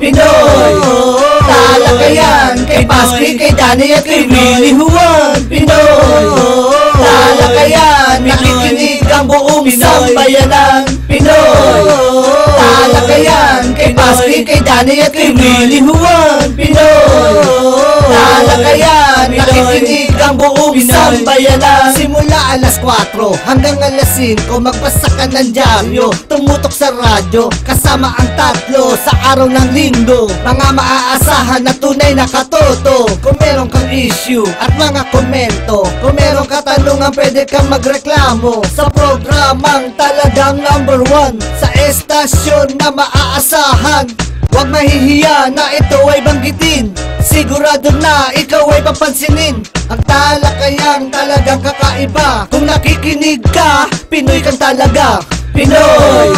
Pinoy talakayan, kay Paski, kay Danny at kay Willie Juan. Pinoy talakayan, nakikinig ang buong sambayanan. Pinoy talakayan, kay Paski, kay Danny at kay Willie Juan. Pinoy talakayan, nakikinig ang buong sambayanan. Simula alas 4 hanggang alas 5, magbasa ka ng dyaryo, tumutok sa radyo, kasama ang tatlo sa araw ng linggo. Mga maaasahan na tunay na katoto. Kung meron kang issue at mga komento, kung meron katanungan, pwede kang magreklamo sa programang talagang #1 sa estasyon na maaasahan. Huwag mahihiya na ito ay banggitin, sigurado na ikaw ay papansinin. Ang talakayang talagang kakaiba, kung nakikinig ka, Pinoy kang talaga. Pinoy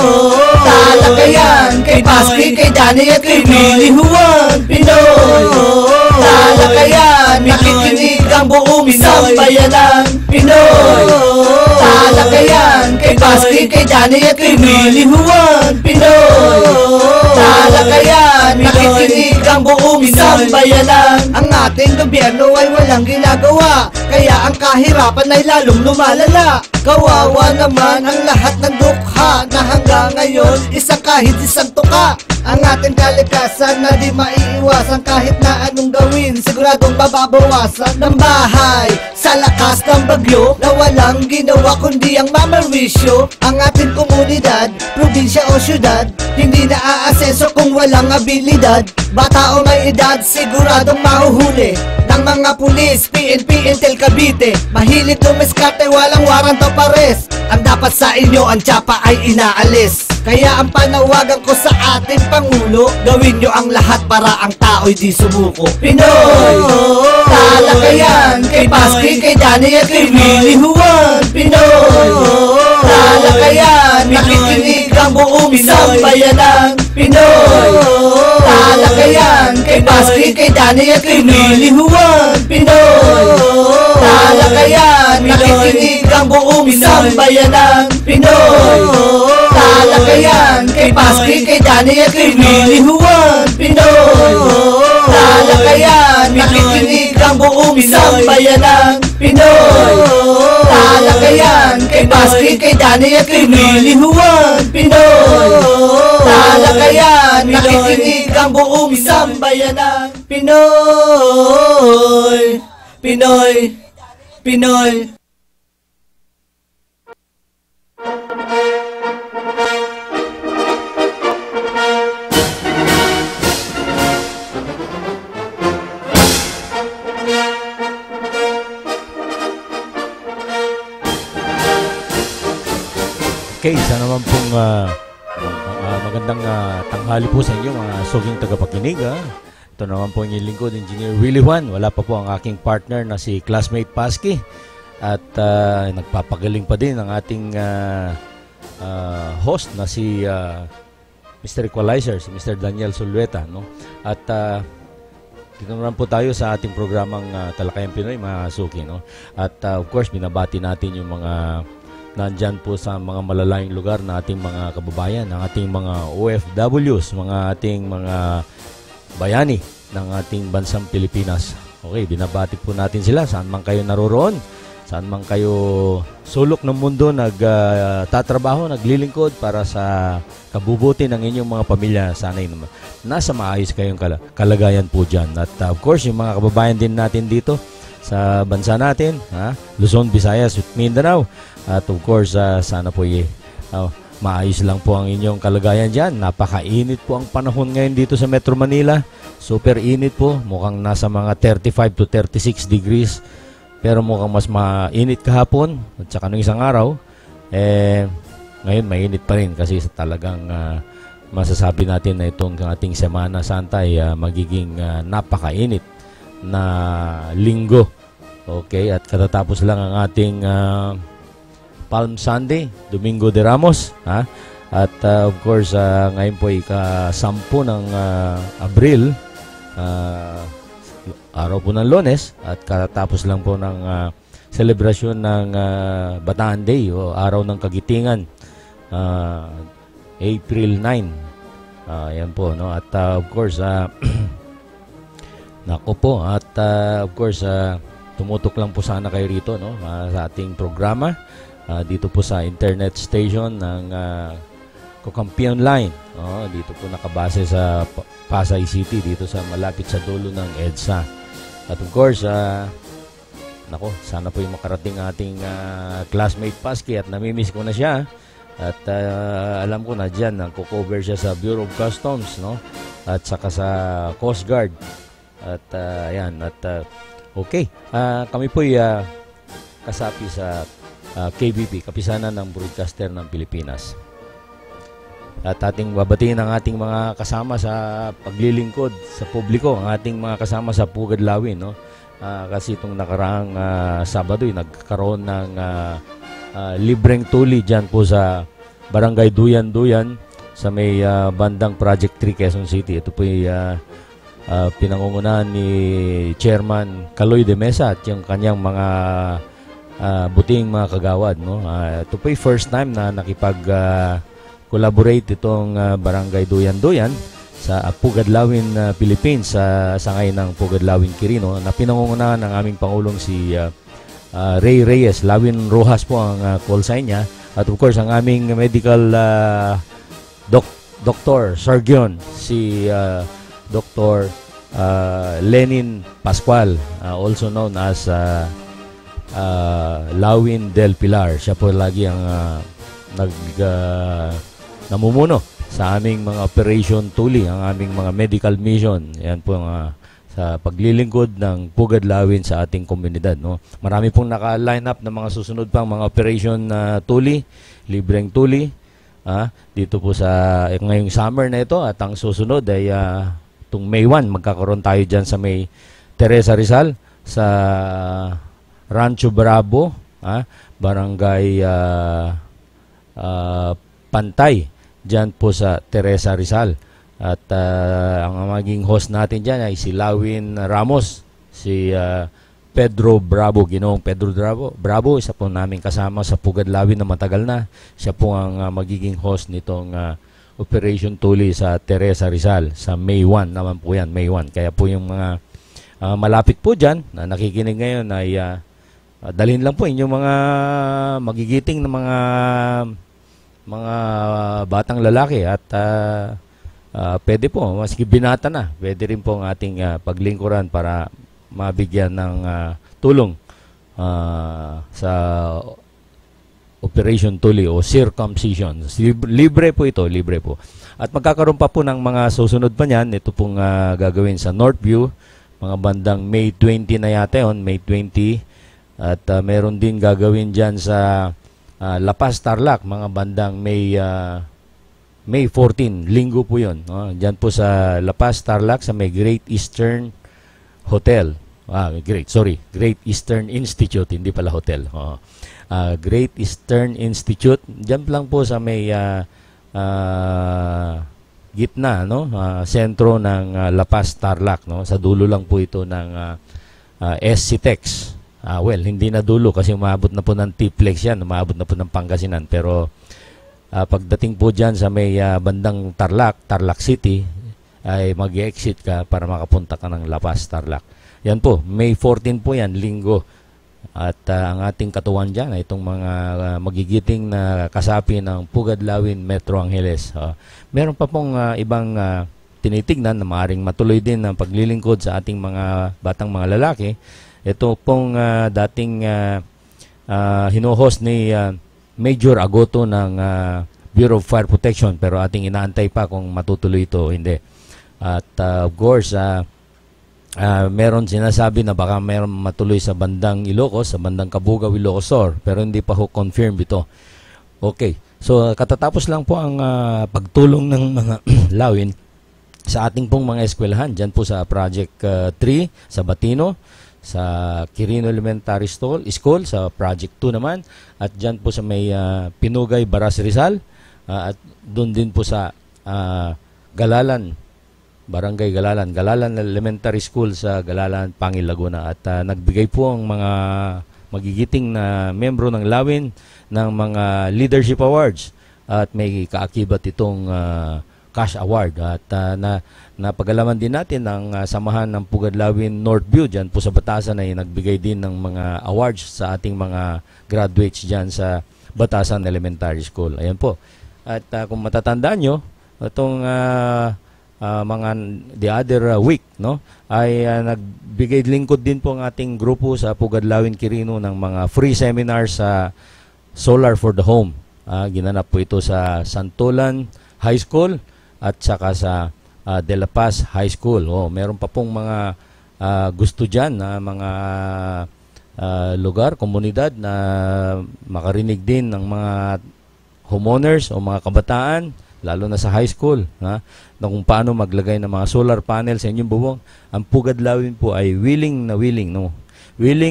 talakayan, kay Paski, kay Danny at kay Willie Juan. Pinoy talakayan, nakikinig ang buong sambayanan. Pinoy talakayan, kay Paski, kay Danny at kay Willie Juan. Pinoy talakayan, nakikinig ang buong sambayanan. Ang ating gobyerno ay walang ginagawa, kaya ang kahirapan ay lalong lumalala. Kawawa naman ang lahat ng dukha na hanggang ngayon isang kahit isang tuka. Ang ating kalikasan na di maiiwasan, kahit na anong gawin siguradong mababawasan. Ng bahay sa lakas ng bagyo na walang ginawa kundi ang mamerwisyo. Ang ating komunidad, probinsya o syudad, hindi naaaseso kung walang abilidad. Bata o may edad siguradong mahuhuli ng mga pulis, PNP, Intel, Cavite. Mahilig lumiskarte, walang warrant o pares. Ang dapat sa inyo, ang tsapa ay inaalis. Kaya ang panawagan ko sa ating Pangulo, gawin nyo ang lahat para ang tao'y di sumuko. Pinoy talakayan, kay Paski, kay Danny at kay Willie Juan. Pinoy talakayan, nakikinig ang buong sambayanan. Pinoy talakayan, kay Paski, kay Danny at kay Willie Juan. Pinoy talakayan, nakikinig ang buong sambayanan. Pinoy talakayan, kay Paski, kay Danny at kay Willie Juan. Pinoy talakayan, nakikinig ang buong sambayanan. Pinoy talakayan, kay Paski, kay Danny at kay Willie Juan. Pinoy talakayan, nakikinig ang buong sambayanan. Pinoy, Pinoy, Pinoy. Okay, isa naman pong magandang tanghali po sa inyo mga suging tagapakinig. Ito naman po yung lingkod, Engineer Willie Juan. Wala pa po ang aking partner na si classmate Paski. At nagpapagaling pa din ang ating host na si Mr. Equalizer, si Mr. Daniel Sulueta. No? At dito naman po tayo sa ating programang Talakayang Pinoy, mga suki. No? At of course, binabati natin yung mga nandyan po sa mga malalayong lugar na ating mga kababayan, ng ating mga OFWs, mga ating mga bayani ng ating bansang Pilipinas. Okay, binabati po natin sila saan man kayo naroroon, saan man kayo sulok ng mundo nagtatrabaho, naglilingkod para sa kabubuti ng inyong mga pamilya. Sana'y nasa maayos kayong kalagayan po dyan. At of course, yung mga kababayan din natin dito sa bansa natin, Luzon, Visayas, Mindanao. At of course, sana po maayos lang po ang inyong kalagayan dyan. Napakainit po ang panahon ngayon dito sa Metro Manila. Super init po. Mukhang nasa mga 35 to 36 degrees. Pero mukhang mas mainit kahapon. At saka nung isang araw, ngayon mainit pa rin kasi talagang masasabi natin na itong ating Semana Santa ay magiging napakainit na linggo. Okay, at katatapos lang ang ating Palm Sunday, Domingo de Ramos, at of course ngayon po ika-10 ng Abril, araw po ng Lunes, at katatapos lang po ng selebrasyon ng Bataan Day o Araw ng Kagitingan, April 9. Yan po, no? At of course, nako po, at of course, tumutok lang po sana kayo rito, no? Sa ating programa, dito po sa internet station ng Kukampi Online. Dito po nakabase sa Pasay City, dito sa malapit sa dulo ng EDSA. At of course, nako, sana po yung makarating ating classmate Paski at namimiss ko na siya. At alam ko na dyan, nagko-cover siya sa Bureau of Customs, no? At saka sa Coast Guard. At ayan, at okay. Kami po kasapi sa KBP, Kapisanan ng Broadcaster ng Pilipinas. At ating babatiin ang ating mga kasama sa paglilingkod sa publiko, ang ating mga kasama sa Pugad Lawin, no? Kasi itong nakaraang Sabado, nagkaroon ng libreng tuli dyan po sa Barangay Duyan-Duyan sa may bandang Project 3 Quezon City. Ito po pinangungunahan ni Chairman Caloy de Mesa at yung kanyang mga buting mga kagawad, no? Ito po yung first time na nakipag-collaborate itong Barangay Duyan-Duyan sa Pugad Lawin Philippines sa sangay ng Pugad Lawin Quirino na pinangungunahan ng aming Pangulong si Ray Reyes. Lawin Rojas po ang call sign niya. At of course, ang aming medical Dr. Surgeon, si Dr. Lenin Pascual, also known as Lawin Del Pilar. Siya po lagi ang namumuno sa aming mga operation tuli, ang aming mga medical mission. Yan po ang sa paglilingkod ng Pugad Lawin sa ating komunidad, no? Marami pong naka-line up ng mga susunod pang mga operation tuli, libreng tuli, dito po sa ngayong summer na ito. At ang susunod ay itong May 1, magkakaroon tayo dyan sa may Teresa Rizal sa Rancho Bravo, Barangay Pantay, dyan po sa Teresa Rizal. At ang maging host natin dyan ay si Lawin Ramos, si Pedro Bravo, Ginoong Pedro Bravo, isa po namin kasama sa Pugad Lawin na matagal na. Siya po ang magiging host nitong Operation Tuli sa Teresa Rizal sa May 1 naman po yan, May 1. Kaya po yung mga malapit po dyan na nakikinig ngayon ay dalhin lang po inyong mga magigiting na mga batang lalaki at pwede po, maski binata na, pwede rin po ang ating paglingkuran para mabigyan ng tulong sa Operation Tuli o circumcision. Libre po ito, libre po. At magkakaroon pa po ng mga susunod pa niyan. Ito pong gagawin sa Northview, mga bandang May 20 na yata yun, May 20. At meron din gagawin dyan sa La Paz, Tarlac, mga bandang May 14, linggo po yun. Diyan po sa La Paz, Tarlac, sa may Great Eastern Hotel. Great Eastern Institute, hindi pala hotel. Great Eastern Institute. Diyan lang po sa may gitna, no? Sentro ng La Paz, Tarlac, no? Sa dulo lang po ito ng SCTEX. Well, hindi na dulo kasi umabot na po ng T-Flex yan, umabot na po ng Pangasinan. Pero pagdating po dyan sa may bandang Tarlac City, ay mag-exit ka para makapunta ka ng La Paz, Tarlac. Yan po, May 14 po yan, linggo. At ang ating katuwan dyan ay itong mga magigiting na kasapi ng Pugad Lawin, Metro Angeles. Meron pa pong ibang tinitignan na maaaring matuloy din ang paglilingkod sa ating mga batang mga lalaki. Ito pong dating hino-host ni Major Agoto ng Bureau of Fire Protection, pero ating inaantay pa kung matutuloy ito o hindi. At of course, meron sinasabi na baka meron matuloy sa bandang Ilocos, sa bandang Cabugao, Ilocos Sur, pero hindi pa ho confirm ito. Okay, so katatapos lang po ang pagtulong ng mga Lawin sa ating pong mga eskwelahan, dyan po sa Project 3, sa Batino, sa Quirino Elementary School, sa Project 2 naman, at dyan po sa may Pinugay, Baras, Rizal, at doon din po sa Galalan, Barangay Galalan Elementary School sa Galalan, Pangil, Laguna. At nagbigay po ang mga magigiting na membro ng Lawin ng mga leadership awards at may kaakibat itong cash award. At napagalaman din natin ng samahan ng Pugadlawin Northview dyan po sa Batasan ay nagbigay din ng mga awards sa ating mga graduates dyan sa Batasan Elementary School. Ayan po. At kung matatandaan nyo, itong mga the other week, no, ay nagbigay lingkod din po ang ating grupo sa Pugadlawin Quirino ng mga free seminars sa Solar for the Home. Ginanap po ito sa Santolan High School at saka sa De La Paz High School. Meron pa pong mga gusto dyan na mga lugar, komunidad na makarinig din ng mga homeowners o mga kabataan, lalo na sa high school, na kung paano maglagay ng mga solar panel sa inyong bubong. Ang Pugadlawin po ay willing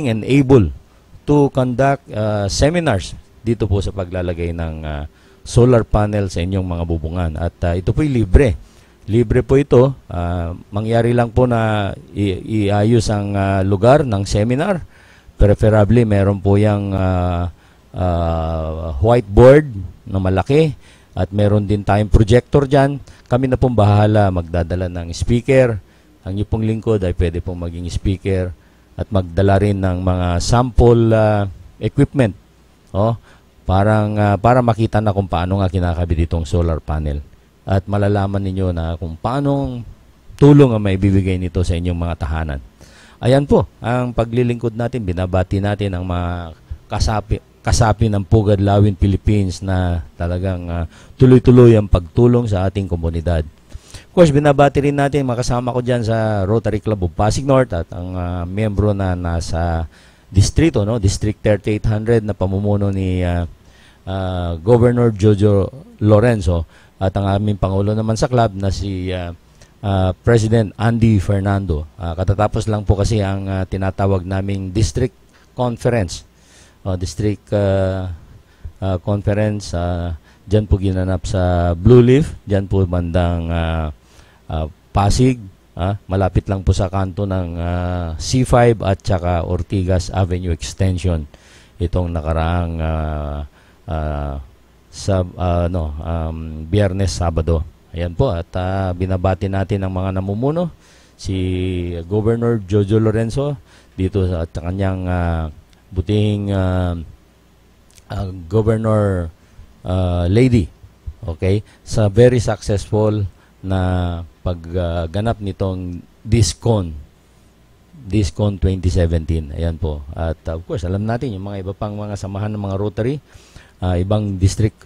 and able to conduct seminars dito po sa paglalagay ng solar panel sa inyong mga bubungan. At ito po ay libre. Libre po ito. Mangyari lang po na iayos ang lugar ng seminar. Preferably, meron po yung whiteboard na malaki. At meron din tayong projector dyan. Kami na pong bahala magdadala ng speaker. Ang inyong pong lingkod ay pwede pong maging speaker at magdala rin ng mga sample equipment. Para makita na kung paano nga kinakabit itong solar panel. At malalaman ninyo na kung paano tulong ang maibibigay nito sa inyong mga tahanan. Ayan po, ang paglilingkod natin, binabati natin ang mga kasapi ng Pugadlawin Philippines na talagang tuloy-tuloy ang pagtulong sa ating komunidad. Of course, binabati rin natin, makasama ko dyan sa Rotary Club of Pasig North at ang miyembro na nasa distrito, District 3800 na pamumuno ni Governor Jojo Lorenzo at ang aming Pangulo naman sa club na si President Andy Fernando. Katatapos lang po kasi ang tinatawag naming District Conference. District Conference, dyan po ginanap sa Blue Leaf, dyan po bandang Pasig, malapit lang po sa kanto ng C5 at saka Ortigas Avenue Extension. Itong nakaraang Biyernes, Sabado. Ayan po, at binabati natin ang mga namumuno, si Governor Jojo Lorenzo dito at kanyang buting Governor Lady, okay, sa very successful na pagganap nitong DISCON 2017. Ayan po. At of course, alam natin yung mga iba pang mga samahan ng mga Rotary, ibang district,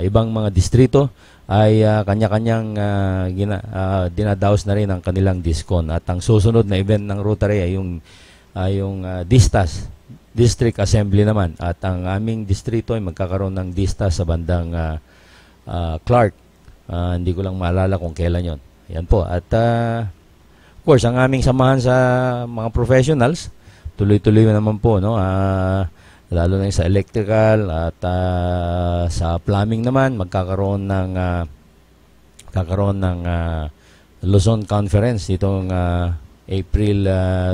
ibang mga distrito ay kanya-kanyang dinadaos na rin ang kanilang DISCON. At ang susunod na event ng Rotary ay yung DISTAS, District Assembly naman. At ang aming distrito ay magkakaroon ng DISTAS sa bandang Clark. Hindi ko lang maalala kung kailan yon. Yan po. At of course, ang aming samahan sa mga professionals, tuloy-tuloy naman po, lalo na sa electrical at sa plumbing naman, magkakaroon ng Luzon Conference itong April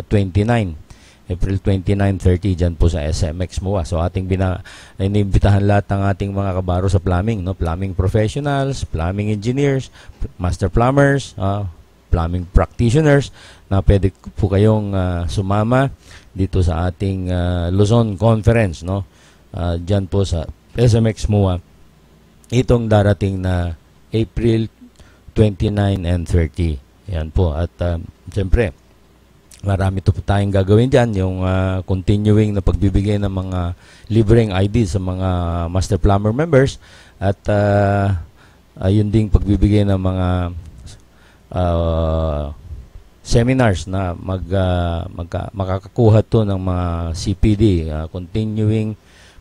29, 29-30 dyan po sa SMX MOA. So ating inimbitahan lahat ng ating mga kabaro sa plumbing, plumbing professionals, plumbing engineers, master plumbers, plumbing practitioners na pwede po kayong sumama dito sa ating Luzon Conference, dyan po sa SMX MOA itong darating na April 29 and 30. Yan po. At siyempre, marami po tayong gagawin dyan, yung continuing na pagbibigay ng mga libreng ID sa mga master plumber members at ayun ding pagbibigay ng mga seminars na makakakuha to ng mga CPD, continuing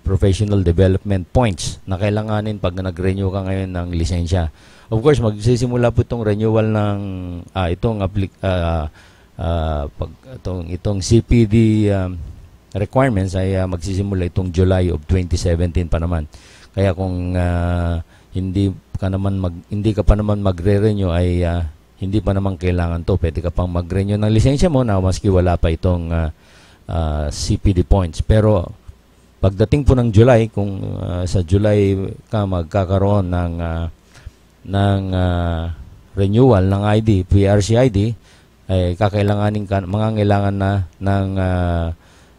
professional development points na kailanganin pag nag-renew ka ngayon ng lisensya. Of course, magsisimula po itong renewal ng itong CPD requirements ay magsisimula itong July of 2017 pa naman. Kaya kung hindi ka pa naman magre-renew ay hindi pa naman kailangan to. Pwede ka pang mag-renew ng lisensya mo na maski wala pa itong CPD points. Pero pagdating po ng July, kung sa July ka magkakaroon ng renewal ng ID, PRC ID, ay mangangailangan na ng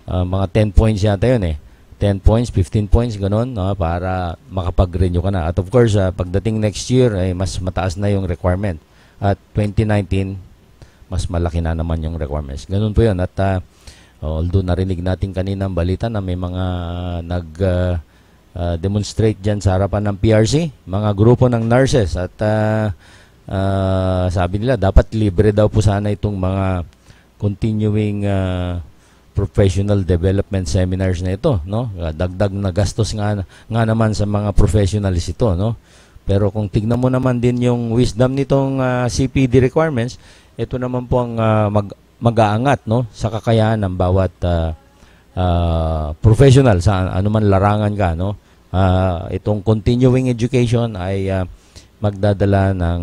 mga 10 points yata yun 10 points, 15 points, ganun, no, para makapag-renew ka na. At of course, pagdating next year, ay mas mataas na yung requirement. At 2019, mas malaki na naman yung requirements. Ganun po yun. At although narinig natin kanina ang balita na may mga demonstrate dyan sa harapan ng PRC, mga grupo ng nurses, at sabi nila dapat libre daw po sana itong mga continuing professional development seminars na ito, no? Dagdag na gastos nga naman sa mga professionals ito, no? Pero kung tignan mo naman din yung wisdom nitong CPD requirements, ito naman po ang mag-aangat, no, sa kakayahan ng bawat professional sa anuman larangan ka, no? Itong continuing education ay magdadala ng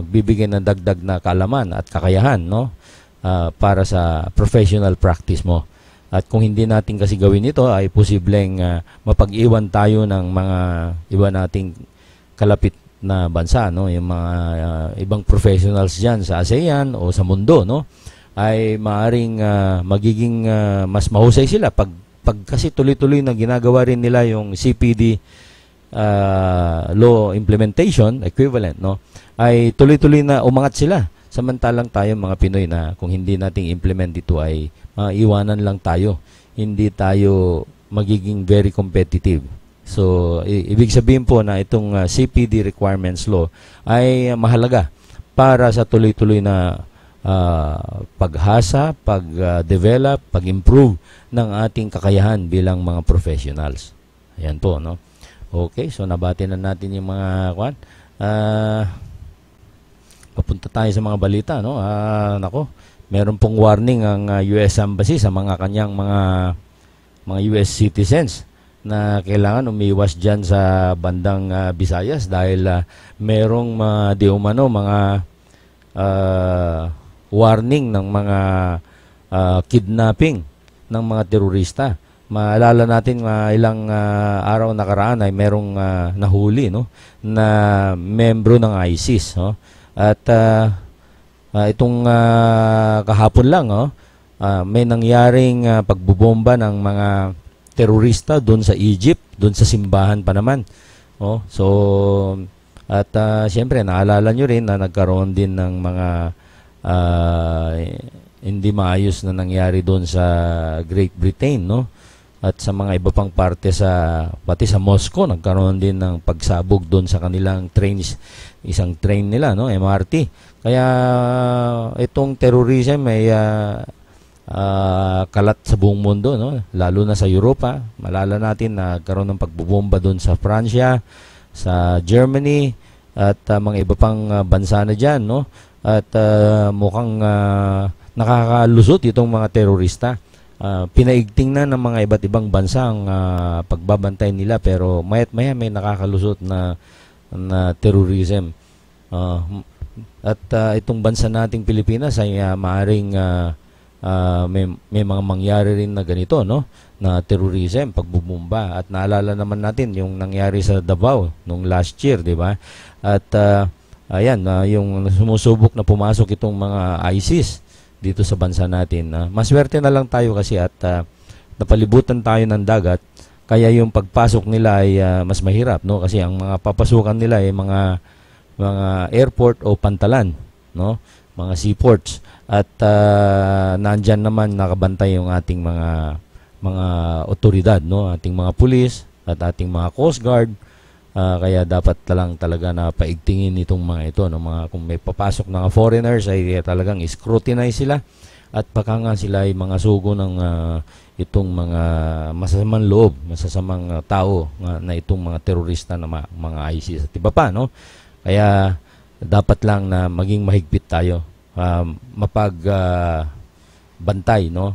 magbibigay ng dagdag na kaalaman at kakayahan, no, para sa professional practice mo. At kung hindi natin kasi gawin ito, ay posibleng mapag-iwan tayo ng mga iba nating kalapit na bansa, no, yung mga ibang professionals diyan sa ASEAN o sa mundo, no, ay maaring magiging mas mahusay sila pag kasi tuloy-tuloy na ginagawa rin nila yung CPD law implementation equivalent, no, ay tuloy-tuloy na umangat sila. Samantalang tayo mga Pinoy na kung hindi nating implement ito ay iwanan lang tayo. Hindi tayo magiging very competitive. So, ibig sabihin po na itong CPD requirements law ay mahalaga para sa tuloy-tuloy na paghasa, pag-develop, pag-improve ng ating kakayahan bilang mga professionals. Ayan po, no? Okay, so nabati na natin yung mga papunta tayo sa mga balita, no? Nako, meron pong warning ang US Embassy sa mga kanyang mga US citizens na kailangan umiwas dyan sa bandang Visayas dahil merong di umano mga warning ng mga kidnapping ng mga terorista. Maalala natin ilang araw nakaraan ay merong nahuli, no, na membro ng ISIS, no? At itong kahapon lang, may nangyaring pagbubomba ng mga terorista doon sa Egypt, doon sa simbahan pa naman. So at siyempre naalala nyo rin na nagkaroon din ng mga hindi maayos na nangyari doon sa Great Britain, no? At sa mga iba pang parte pati sa Moscow, nagkaroon din ng pagsabog doon sa kanilang trains, isang train nila, no, MRT. Kaya itong terrorism ay kalat sa buong mundo, no, lalo na sa Europa. Malala natin na nagkaroon ng pagbubomba doon sa Pransya, sa Germany, at mga iba pang bansa na dyan, no? At mukhang nakakalusot itong mga terorista. Pinaigting na ng mga iba't ibang bansa ang pagbabantay nila, pero maya't maya may nakakalusot na terrorism. At itong bansa nating Pilipinas ay maaring may mga mangyari rin na ganito, no, na terrorism, pagbubomba. At naalala naman natin yung nangyari sa Davao nung last year, di ba? At ayan, yung sumusubok na pumasok itong mga ISIS dito sa bansa natin. Maswerte na lang tayo kasi at napalibutan tayo ng dagat, kaya yung pagpasok nila ay mas mahirap, no, kasi ang mga papasukan nila ay mga airport o pantalan, no, mga seaports. At nandyan naman nakabantay yung ating mga otoridad, no, ating mga pulis at ating mga Coast Guard. Kaya dapat lang talaga na paigtingin itong mga ito, no, kung may papasok na foreigners ay talagang scrutinize sila, at baka nga sila ay mga sugo ng itong mga masasamang loob, masasamang tao na itong mga terorista na mga ISIS at iba pa, no. Kaya dapat lang na maging mahigpit tayo, mapagbantay, no.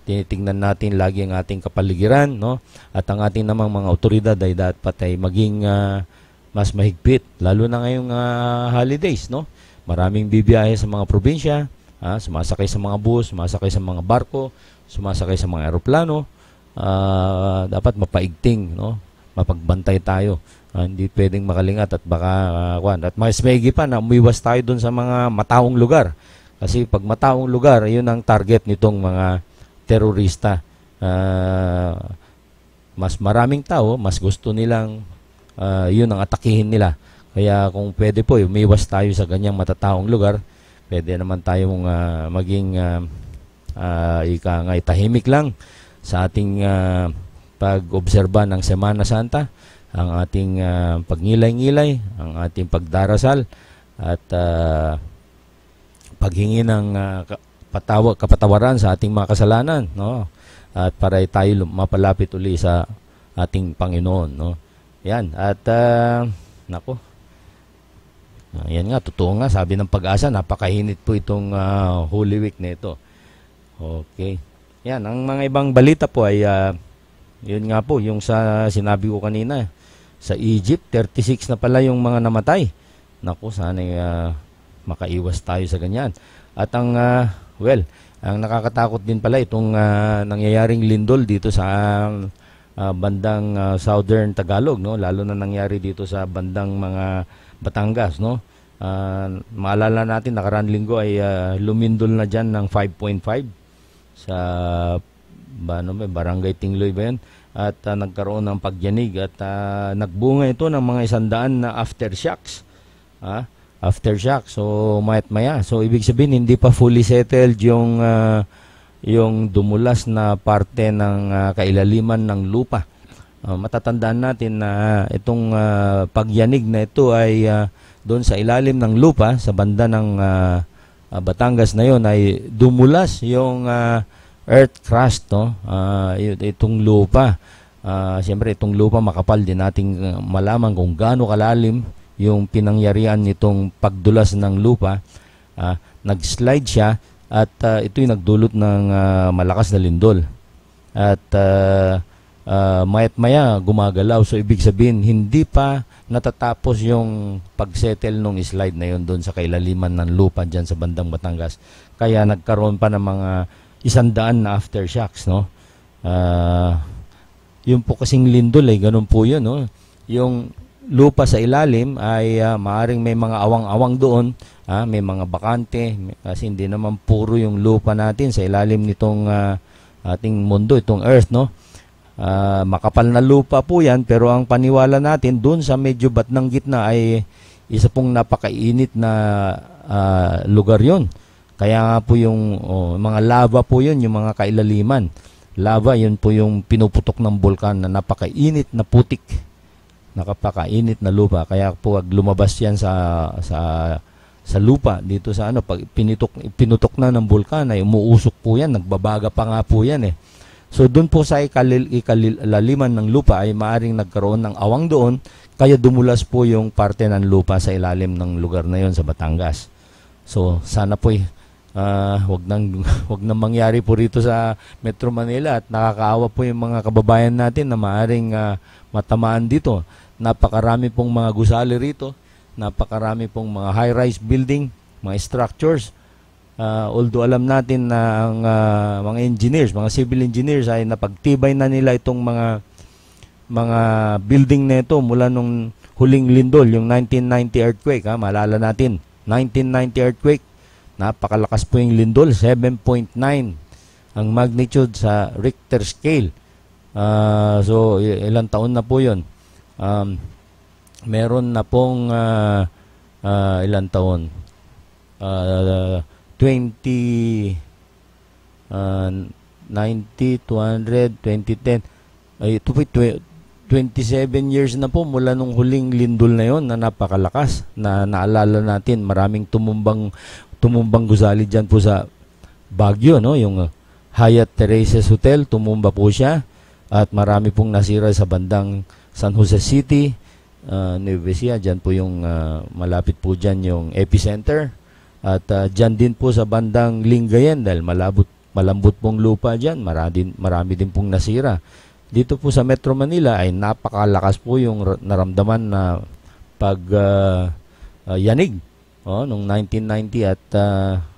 Tinitingnan natin lagi ang ating kapaligiran, no, at ang ating namang mga otoridad ay dapat ay maging mas mahigpit, lalo na ngayong holidays, no. Maraming bibiyahe sa mga probinsya, sumasakay sa mga bus, sumasakay sa mga barko, sumasakay sa mga eroplano. Dapat mapaigting, no, mapagbantay tayo Hindi pwedeng makalingat at baka at mas maigi pa na umiwas tayo dun sa mga mataong lugar. Kasi pag mataong lugar, yun ang target nitong mga terorista. Mas maraming tao, mas gusto nilang yun ang atakihin nila. Kaya kung pwede po, umiwas tayo sa ganyang matataong lugar, pwede naman tayong maging tahimik lang sa ating pag-obserba ng Semana Santa, ang ating pagngilay-ngilay, ang ating pagdarasal, at paghingi ng kapatawaran sa ating mga kasalanan, no? At para tayo mapalapit uli sa ating Panginoon, no? Yan, at nako, yan nga, totoo nga, sabi ng Pag-asa, napakahinit po itong Holy Week na ito. Okay. Yan, ang mga ibang balita po ay, yun nga po, yung sa sinabi ko kanina, sa Egypt, 36 na pala yung mga namatay. Naku, sana makaiwas tayo sa ganyan. At ang, ang nakakatakot din pala itong nangyayaring lindol dito sa bandang southern Tagalog, no? Lalo na nangyari dito sa bandang mga Batangas, no? Maalala natin, nakaraan linggo ay lumindol na dyan ng 5.5 sa Barangay Tingloy ba yun? At nagkaroon ng pagyanig at nagbunga ito ng mga 100 na aftershocks. Aftershock. So mayat maya. So ibig sabihin hindi pa fully settled yung dumulas na parte ng kailaliman ng lupa. Matatandaan natin na itong pagyanig na ito ay doon sa ilalim ng lupa sa banda ng Batangas na yon ay dumulas yung earth crust, no? Itong lupa. Siyempre itong lupa makapal din nating malaman kung gaano kalalim yung pinangyarihan nitong pagdulas ng lupa. Nag-slide siya at ito'y nagdulot ng malakas na lindol. At mayat maya gumagalaw. So ibig sabihin hindi pa natatapos yung pagsettle nung slide na yun doon sa kailaliman ng lupa dyan sa bandang Batangas. Kaya nagkaroon pa ng mga 100 na aftershocks, no? Yung po kasing lindol ay ganun po yun, no? Yung lupa sa ilalim ay maaring may mga awang-awang doon, may mga bakante, kasi hindi naman puro yung lupa natin sa ilalim nitong ating mundo, itong earth, no? Makapal na lupa po yan, pero ang paniwala natin doon sa medyo batnang gitna ay isa pong napakainit na lugar yon. Kaya nga po yung mga lava po yun, yung mga kailaliman. Lava, yun po yung pinuputok ng bulkan na napakainit na putik. Napakainit na lupa. Kaya po pag lumabas yan sa lupa dito sa pag pinutok na ng bulkan ay umuusok po yan, nagbabaga pa nga po yan eh. So doon po sa ikalaliman ng lupa ay maaring nagkaroon ng awang doon, kaya dumulas po yung parte ng lupa sa ilalim ng lugar na yon sa Batangas. So sana po wag nang mangyari po rito sa Metro Manila at nakakaawa po yung mga kababayan natin na maaring matamaan dito. Napakarami pong mga gusali rito, napakarami pong mga high-rise building, mga structures. Although alam natin na ang mga engineers, mga civil engineers ay napagtibay na nila itong mga building na ito mula nung huling lindol, yung 1990 earthquake. Maalala natin, 1990 earthquake, napakalakas po yung lindol, 7.9 ang magnitude sa Richter scale. So ilang taon na po yun. Meron na pong ilang taon, 90, 90, 200, 2010, ay ito po 27 years na po mula nung huling lindol na yon na napakalakas, na naalala natin maraming tumumbang gusali dyan po sa Baguio, no? Yung Hyatt Terraces Hotel, tumumba po siya at marami pong nasira sa bandang San Jose City, Nueva Ecija, dyan po yung malapit po dyan yung epicenter. At dyan din po sa bandang Lingayen, dahil malambot pong lupa dyan, marami din pong nasira. Dito po sa Metro Manila ay napakalakas po yung naramdaman na yanig noong 1990 at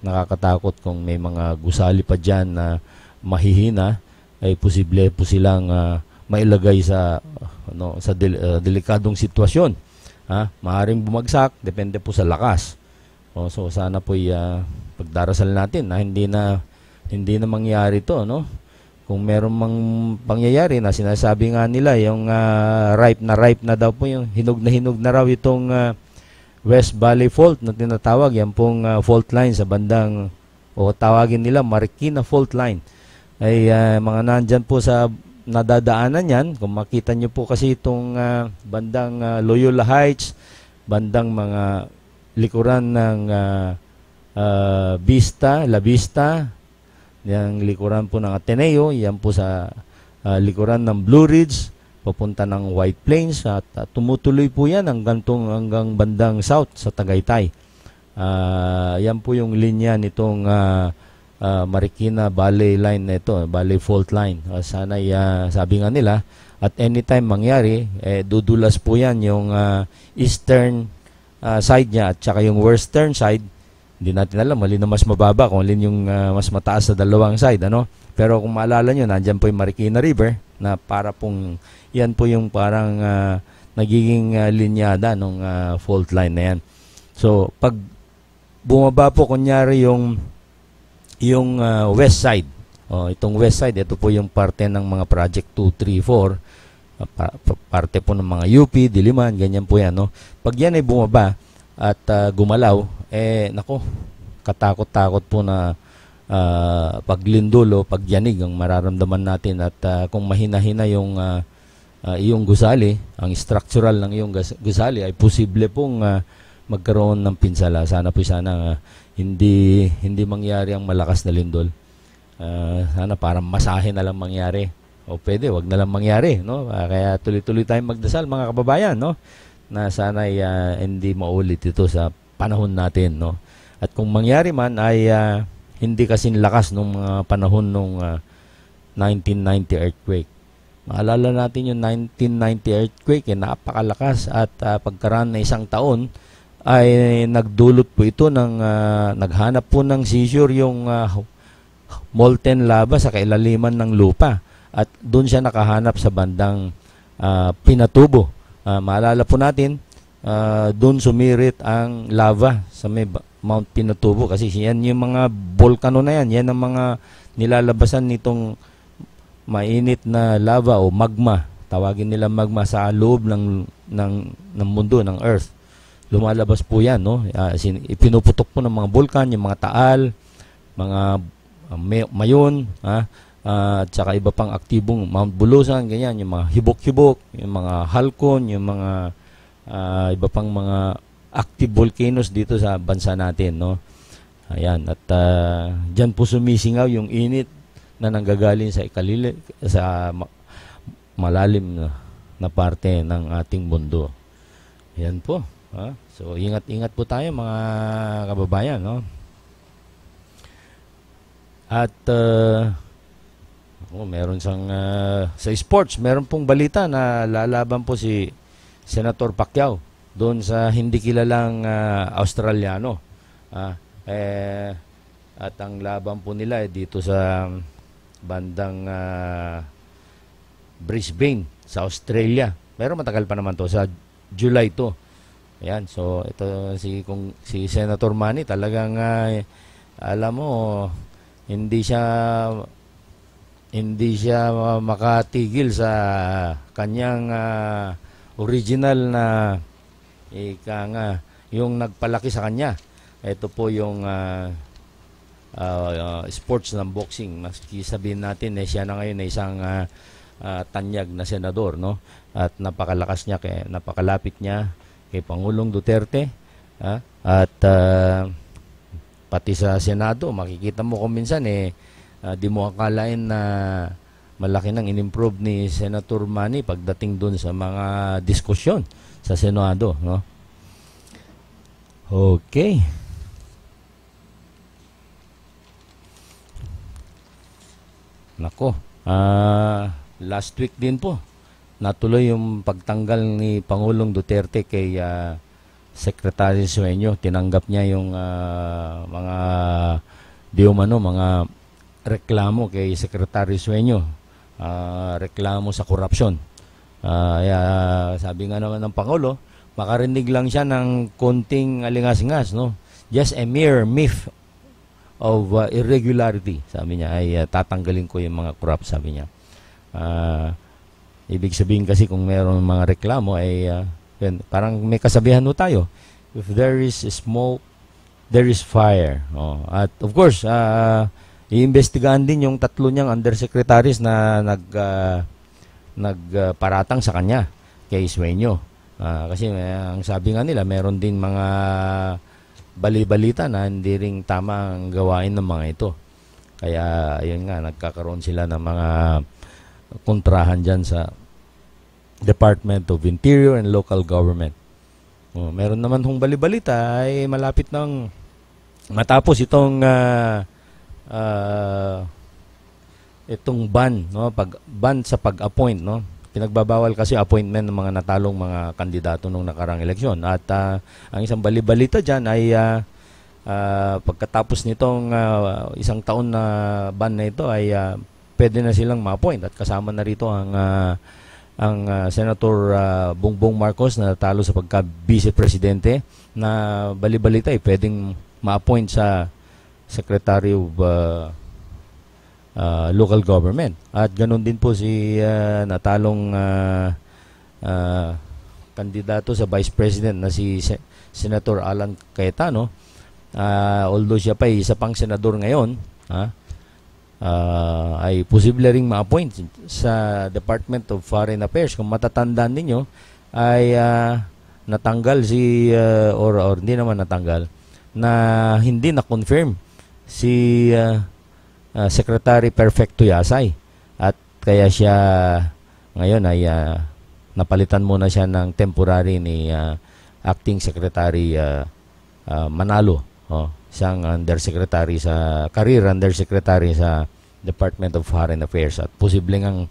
nakakatakot kung may mga gusali pa dyan na mahihina, ay posible po silang mailagay sa ano, sa delikadong sitwasyon. Maaaring bumagsak, depende po sa lakas. So sana po pagdarasal natin na hindi na mangyari to, no? Kung meron mang pangyayari na sinasabi nga nila yung ripe na daw po, yung hinog na raw itong West Valley Fault na tinatawag, yan pong fault line sa bandang, o tawagin nila Marikina Fault Line, ay mga nandyan po sa nadadaanan yan. Kung makita nyo po kasi itong bandang Loyola Heights, bandang mga likuran ng La Vista, yung likuran po ng Ateneo, yan po sa likuran ng Blue Ridge, papunta ng White Plains, at tumutuloy po yan hanggang bandang south sa Tagaytay. Yan po yung linya nitong Marikina Valley Line na ito, Valley Fault Line. Sana sabi nga nila, at anytime mangyari, dudulas po yan yung eastern side niya at saka yung western side. Hindi natin alam, alin na mas mababa, kung alin yung mas mataas sa dalawang side, ano? Pero kung maalala nyo, nandyan po yung Marikina River, na para pong, yan po yung parang nagiging linyada ng fault line na yan. So, pag bumaba po, kunyari yung west side, itong west side, ito po yung parte ng mga Project 2, 3, 4, parte po ng mga UP, Diliman, ganyan po yan, no? Pag yan ay bumaba at gumalaw, nako, katakot-takot po na paglindol o pagyanig ang mararamdaman natin. At kung mahina-hina yung iyong gusali, ang structural ng iyong gusali, ay posible pong magkaroon ng pinsala. Sana po hindi mangyari ang malakas na lindol. Sana parang masahe na lang mangyari. O pwede, wag na lang mangyari, no? Kaya tuloy-tuloy tayong magdasal, mga kababayan, no? Na sana hindi maulit ito sa panahon natin, no? At kung mangyari man ay hindi kasing lakas nung mga panahon nung 1990 earthquake. Maalala natin yung 1990 earthquake, napakalakas, at pagkaraan na isang taon ay nagdulot po ito ng naghanap po ng seizure yung molten lava sa kailaliman ng lupa, at doon siya nakahanap sa bandang Pinatubo. Maalala po natin, doon sumirit ang lava sa may Mount Pinatubo, kasi yan yung mga volcano na yan, yan ang mga nilalabasan nitong mainit na lava o magma, tawagin nila magma, sa loob ng mundo, ng Earth. Lumalabas po yan, no? Ipinuputok po ng mga vulkan, yung mga Taal, mga Mayon, at saka iba pang aktibong Mount Bulusan, ganyan, yung mga Hibok-Hibok, yung mga Halcon, yung mga iba pang mga active volcanoes dito sa bansa natin, no? Ayan, at dyan po sumisingaw yung init na nanggagaling sa malalim na parte ng ating mundo. Ayan po. So, ingat-ingat po tayo, mga kababayan, no? At meron siyang sa sports, meron pong balita na lalaban po si Senator Pacquiao doon sa hindi kilalang Australiano. At ang laban po nila dito sa bandang Brisbane sa Australia. Pero matagal pa naman to, sa July to. Ayan, so ito si Senator Manny talagang alam mo, hindi siya makatigil sa kanyang original na yung nagpalaki sa kanya. Ito po yung sports ng boxing. Maski sabihin natin siya na ngayon ay isang tanyag na senador, no? At napakalakas niya, napakalapit niya kay Pangulong Duterte, at pati sa Senado makikita mo kung minsan di mo akalain na malaki nang inimprove ni Senator Manny pagdating dun sa mga diskusyon sa Senado, no? Okay. Nako, last week din po natuloy yung pagtanggal ni Pangulong Duterte kay Secretary Sueño. Tinanggap niya yung mga mga reklamo kay Secretary Sueño, reklamo sa korupsyon. Kaya sabi nga naman ng Pangulo, makarinig lang siya ng konting alingas-ngas, no? Just a mere myth of irregularity, sabi niya, ay tatanggalin ko yung mga corrupt, sabi niya. Ibig sabihin kasi kung mayroong mga reklamo ay parang may kasabihan no tayo, if there is smoke, there is fire. At of course, iimbestigahan din yung tatlo niyang undersecretaries na nagparatang sa kanya kay Sueño. Kasi ang sabi nga nila, meron din mga bali-balita na hindi ring tama ang gawain ng mga ito. Kaya ayun nga, nagkakaroon sila ng mga kontrahan dyan sa Department of Interior and Local Government. Meron naman hong bali-balita ay malapit ng matapos itong ban, no? Ban sa pag-appoint, no? Pinagbabawal kasi appointment ng mga natalong mga kandidato nung nakarang eleksyon. At ang isang bali-balita diyan ay pagkatapos nitong isang taon na ban na ito ay pwede na silang ma-appoint, at kasama na rito ang Senator Bongbong Marcos na natalo sa pagka-vice presidente, na bali-balita ay pwedeng ma-appoint sa Secretary of Local Government. At ganun din po si natalong kandidato sa Vice President na si Senator Alan Cayetano. Although siya pa isa pang senador ngayon, ay posible ring ma-appoint sa Department of Foreign Affairs. Kung matatandaan ninyo, ay natanggal si or hindi naman natanggal, na hindi na-confirm si Secretary Perfecto Yasay, at kaya siya ngayon ay napalitan muna siya ng temporary ni Acting Secretary Manalo, isang undersecretary sa career undersecretary sa Department of Foreign Affairs, at posibleng ang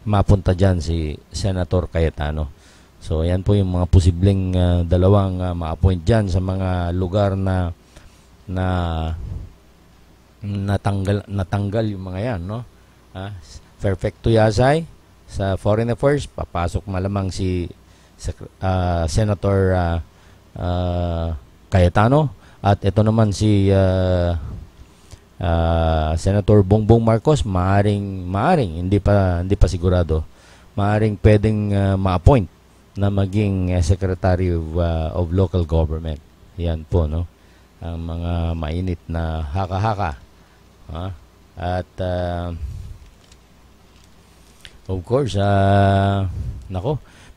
mapunta dyan si Senator Cayetano. So yan po yung mga posibleng dalawang ma-appoint dyan sa mga lugar na natanggal yung mga yan, no? Perfecto Yasay sa Foreign Affairs, papasok malamang si Senator Cayetano, at ito naman si Senator Bongbong Marcos, maaring hindi pa sigurado, maaring pwedeng ma-appoint na maging Secretary of Local Government. Yan po, no? Ang mga mainit na haka-haka. At of course,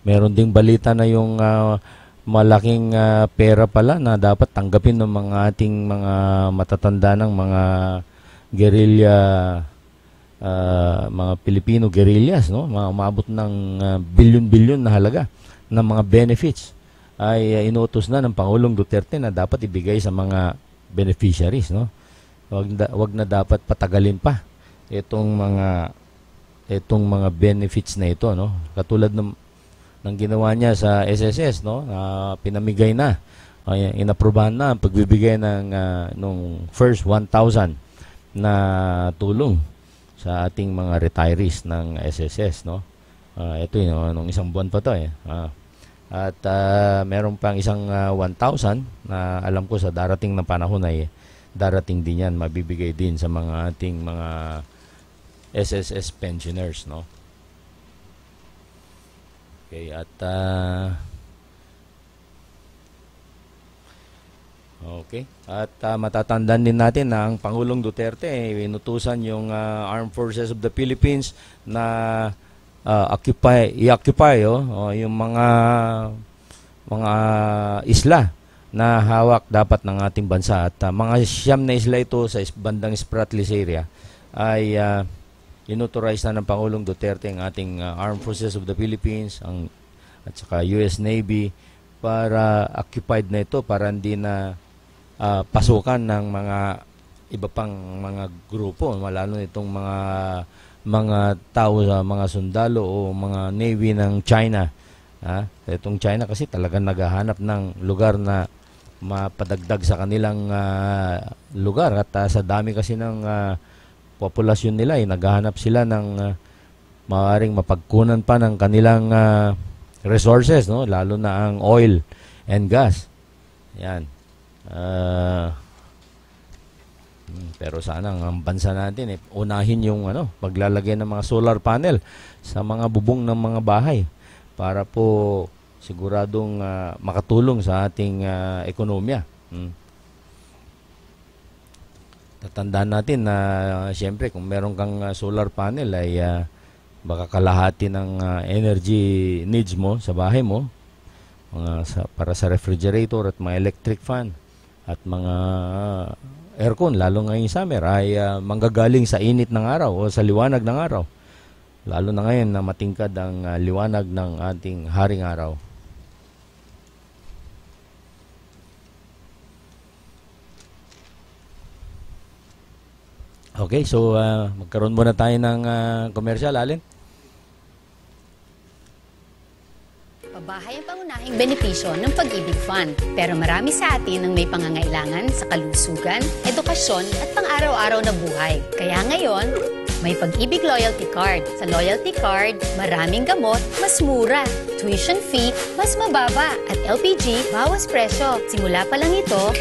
meron ding balita na yung malaking pera pala na dapat tanggapin ng mga ating mga matatanda ng mga guerrilla, mga Pilipino guerrillas, no? Umabot ng bilyon-bilyon na halaga ng mga benefits ay inuutos na ng Pangulong Duterte na dapat ibigay sa mga beneficiaries, no? Wag na dapat patagalin pa itong mga benefits na ito, no? Katulad ng ginawa niya sa SSS, no? Pinamigay na, inaprubahan na ang pagbibigay ng nung first 1,000 na tulong sa ating mga retirees ng SSS, no? Ito yun, nung isang buwan pa to At meron pang isang 1,000 na alam ko sa darating na panahon ay darating din yan, mabibigay din sa mga ating mga SSS pensioners, no? Okay, at matatandaan din natin na ang Pangulong Duterte inutusan yung Armed Forces of the Philippines na i-occupy yung mga isla na hawak dapat ng ating bansa, at mga 9 na isla ito sa bandang Spratlys area ay inauthorize na ng Pangulong Duterte ang ating Armed Forces of the Philippines at saka US Navy para occupied na ito, para hindi na pasukan ng mga iba pang mga grupo, lalo nitong mga tao sa mga sundalo o mga Navy ng China. Itong China kasi talagang naghahanap ng lugar na mapadagdag sa kanilang lugar, at sa dami kasi ng populasyon nila naghahanap sila ng maaaring mapagkunan pa ng kanilang resources, no? Lalo na ang oil and gas. Yan. Pero sana ang bansa natin unahin yung paglalagay ng mga solar panel sa mga bubong ng mga bahay para po siguradong makatulong sa ating ekonomiya. Tatandaan natin na siyempre kung meron kang solar panel ay baka kalahati ng energy needs mo sa bahay mo para sa refrigerator at mga electric fan at mga aircon, lalo ngayong summer ay manggagaling sa init ng araw o sa liwanag ng araw. Lalo na ngayon na matingkad ang liwanag ng ating haring araw. Okay, so magkaroon muna tayo ng commercial, Allen. Pabahay ang pangunahing benepisyo ng Pag-ibig Fund. Pero marami sa atin ang may pangangailangan sa kalusugan, edukasyon at pang-araw-araw na buhay. Kaya ngayon, may Pag-ibig Loyalty Card. Sa Loyalty Card, maraming gamot, mas mura. Tuition fee, mas mababa. At LPG, bawas presyo. Simula pa lang ito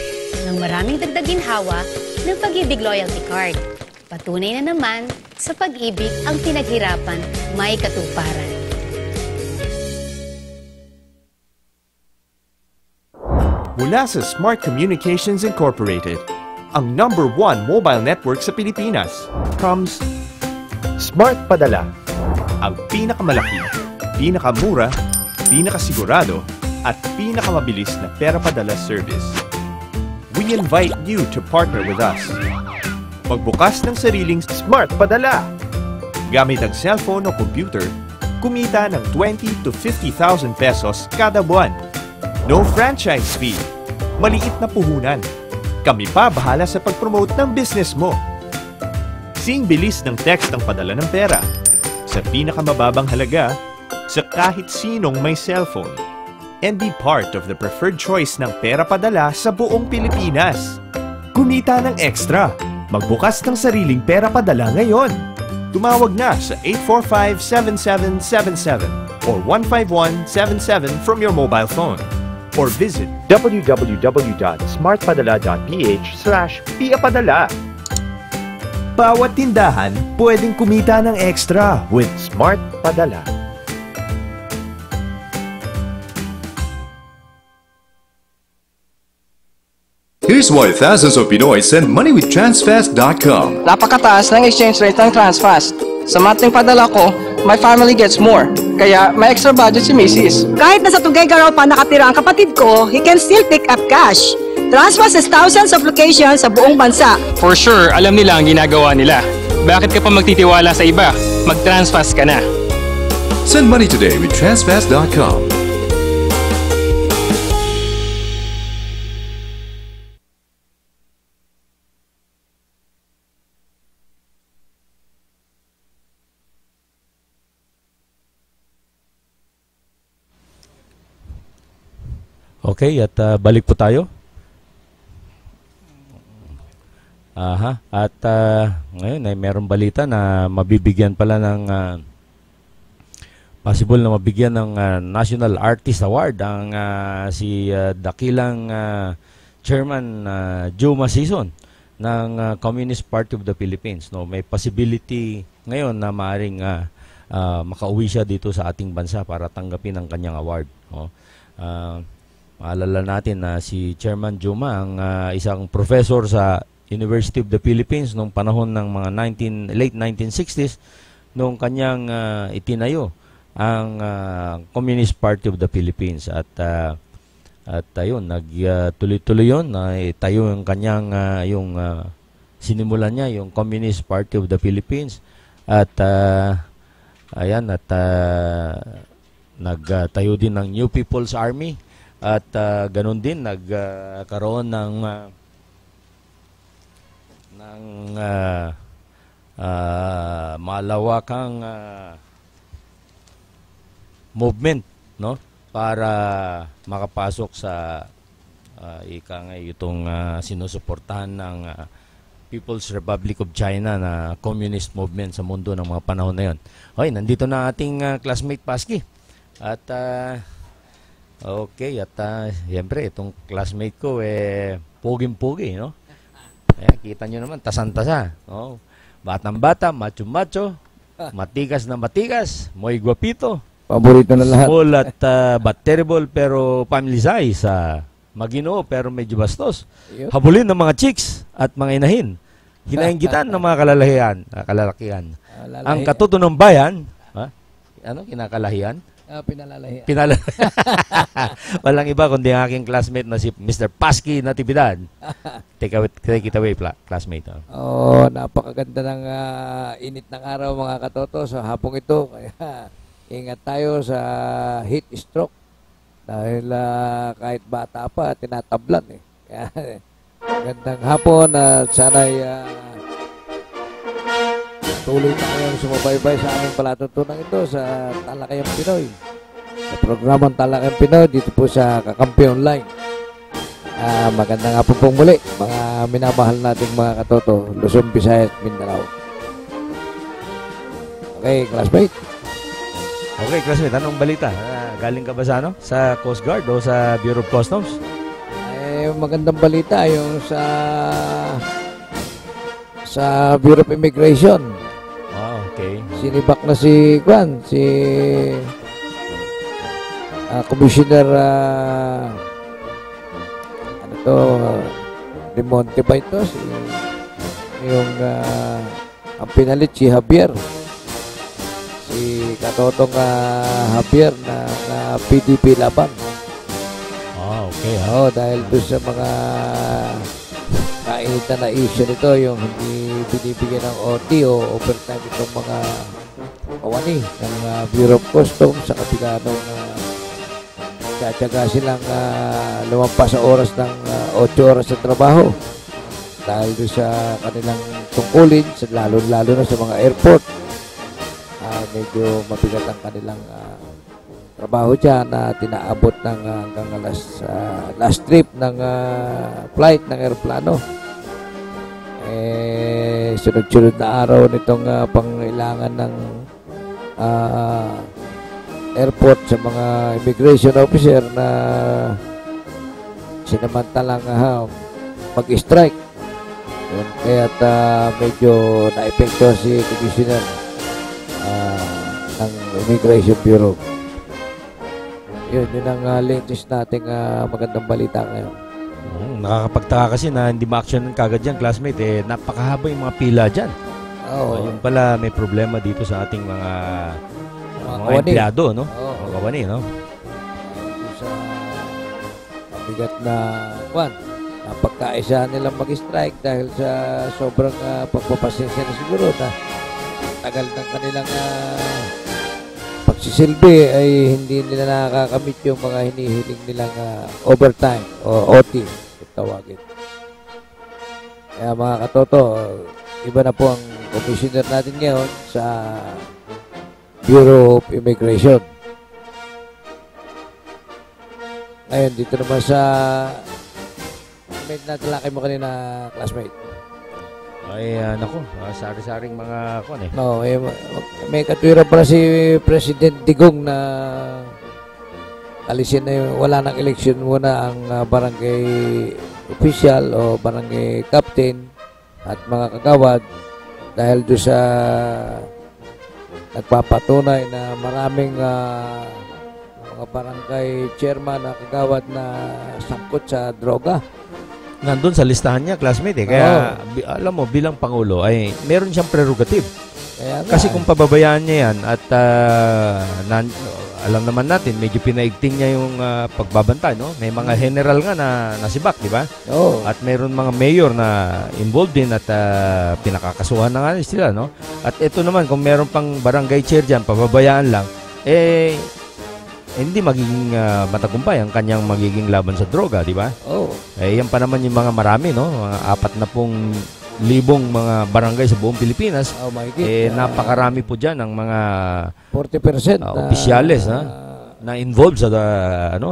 ng maraming dagdag ginhawa ng Pag-ibig Loyalty Card. Patunay na naman, sa pag-ibig ang pinaghirapan may katuparan. Mula sa Smart Communications Incorporated, ang #1 mobile network sa Pilipinas, comes Smart Padala. Ang pinakamalaki, pinakamura, pinakasigurado, at pinakamabilis na pera padala service. We invite you to partner with us. Magbukas ng sariling Smart Padala. Gamit ang cellphone o computer, kumita ng 20 to 50,000 pesos kada buwan. No franchise fee. Maliit na puhunan. Kami pa bahala sa pag-promote ng business mo. Sing bilis ng text ang padala ng pera. Sa pinakamababang halaga, sa kahit sinong may cellphone. And be part of the preferred choice ng pera padala sa buong Pilipinas. Kumita ng extra. Magbukas ng sariling pera padala ngayon. Tumawag na sa 845-7777 or 15177 from your mobile phone. Or visit www.smartpadala.ph/piapadala. Bawat tindahan pwedeng kumita ng extra with Smart Padala. Here's why thousands of Pinoy send money with Transfast.com. Napakataas ng exchange rate ng Transfast. Sa monthly padala ko, my family gets more. Kaya may extra budget si Mrs. Kahit nasa Tuguegarao pa nakatira ang kapatid ko, he can still pick up cash. Transfast has thousands of locations sa buong bansa. For sure, alam nila ang ginagawa nila. Bakit ka pa magtitiwala sa iba? Mag-Transfast ka na. Send money today with Transfast.com. Okay, at balik po tayo. At ngayon ay merong balita na mabibigyan pala ng possible na mabigyan ng National Artist Award ang si dakilang Chairman Joe Masison ng Communist Party of the Philippines. No, may possibility ngayon na maaring makauwi siya dito sa ating bansa para tanggapin ang kanyang award. No. Maalala natin na si Chairman Juma ang isang professor sa University of the Philippines noong panahon ng mga late 1960s noong kanyang itinayo ang Communist Party of the Philippines at ayun nagtuloy-tuloy yon na itayo yung kanyang sinimulan niya yung Communist Party of the Philippines at nagtayo din ng New People's Army. At ganun din nagkaroon ng malawakang movement, no, para makapasok sa itong sinusuportahan ng People's Republic of China na communist movement sa mundo ng mga panahon na yon. Okay, nandito na ating classmate Paski. At okay, at siyempre itong classmate ko poging-pogi, no? Kaya kita nyo naman, tasan-tasa. Oh. Batang-bata, macho-macho, matigas na matigas, muy guapito. Paborito na lahat. Small at but terrible pero family size. Maginoo pero medyo bastos. Habulin ng mga chicks at mga inahin. Kinainggitan ng mga kalalakihan. Ang katuto ng bayan, kinakalahian? Pinalalahian. Walang iba kundi ang aking classmate na si Mr. Paski Natividad. Take it away, classmate. Napakaganda ng init ng araw mga katoto sa hapong ito. Kaya ingat tayo sa heat stroke. Dahil kahit bata pa, tinatablan eh. Kaya gandang hapon at sana'y tuloy na kayong sumabaybay sa aming palatuntunan ito sa Talakayang Pinoy. Sa programang Talakayang Pinoy dito po sa Kakampi Online. Magandang hapon pong muli mga minamahal nating mga katoto, Luzon, Visayas, Mindanao. Okay, classmate. Okay, classmate, anong balita? Galing ka ba sa Coast Guard o sa Bureau of Customs? Magandang balita yung sa Bureau of Immigration. Okay. Sinibak na si Commissioner De Monte ba ito? Ang pinalit si Javier. Si Katotong Javier na PDP laban. Okay. Dahil doon sa mga kainitan na issue nito, yung hindi binibigyan ng OT o overtime itong mga kawani ng Bureau of Customs sa kabila nung tsatsaga silang lumampas sa oras ng 8 oras sa trabaho dahil doon sa kanilang tungkulin, lalo na sa mga airport. Medyo mabigat ang kanilang trabaho dyan na tinaabot ng hanggang last trip ng flight ng aeroplano. Sunod-sunod na araw nitong pangailangan ng airport sa mga immigration officer na sinamantalang mag-strike. Kaya't medyo na-epekto si Commissioner ng Immigration Bureau. Yun ang latest nating magandang balita ngayon. Nakakapagtaka kasi na hindi ma-action ng kagad yan, classmate. Napakahaba yung mga pila dyan. Yung pala may problema dito sa ating mga empleyado, no? Mga kawani, no? Sa mabigat na napagkaisa nilang mag-strike dahil sa sobrang pagpapasensya na siguro na tagal ng kanilang pagsisilbi ay hindi nila nakakamit yung mga hinihiling nilang overtime o OT tawagin. Kaya mga katoto, iba na po ang commissioner natin ngayon sa Bureau of Immigration. Ngayon dito naman sa may natalakay mo kanina, classmate. Ay, sari-saring mga may katwiran pala si President Digong na alisin na wala nang eleksyon muna ang barangay official o barangay captain at mga kagawad dahil doon sa nagpapatunay na maraming mga barangay chairman na kagawad na sangkot sa droga. Nandun sa listahan niya, classmate. Kaya, alam mo, bilang Pangulo, ay meron siyang prerogative. Kasi kung pababayaan niya yan at alam naman natin, medyo pinaigting niya yung pagbabantay, no? May mga general nga na nasibak, di ba? At meron mga mayor na involved din at pinakakasuhan na nga sila, no? At ito naman, kung meron pang barangay chair dyan, pababayaan lang, hindi magiging matagumpay ang kanyang magiging laban sa droga, di ba? Yan pa naman yung mga marami, no? Mga 40,000 mga barangay sa buong Pilipinas. Napakarami po dyan ang mga 40% opisyales na involved sa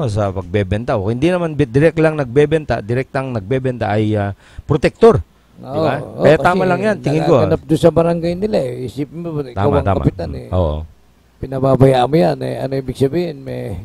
sa pagbebenta. O hindi naman direktang nagbebenta ay protector Di ba? Kaya tama lang yan, tingin ko. Nagaganap doon sa barangay nila eh. Isipin mo, ikaw ang kapitan eh. Oo. Pinababaya mo yan eh. Ano ibig sabihin? May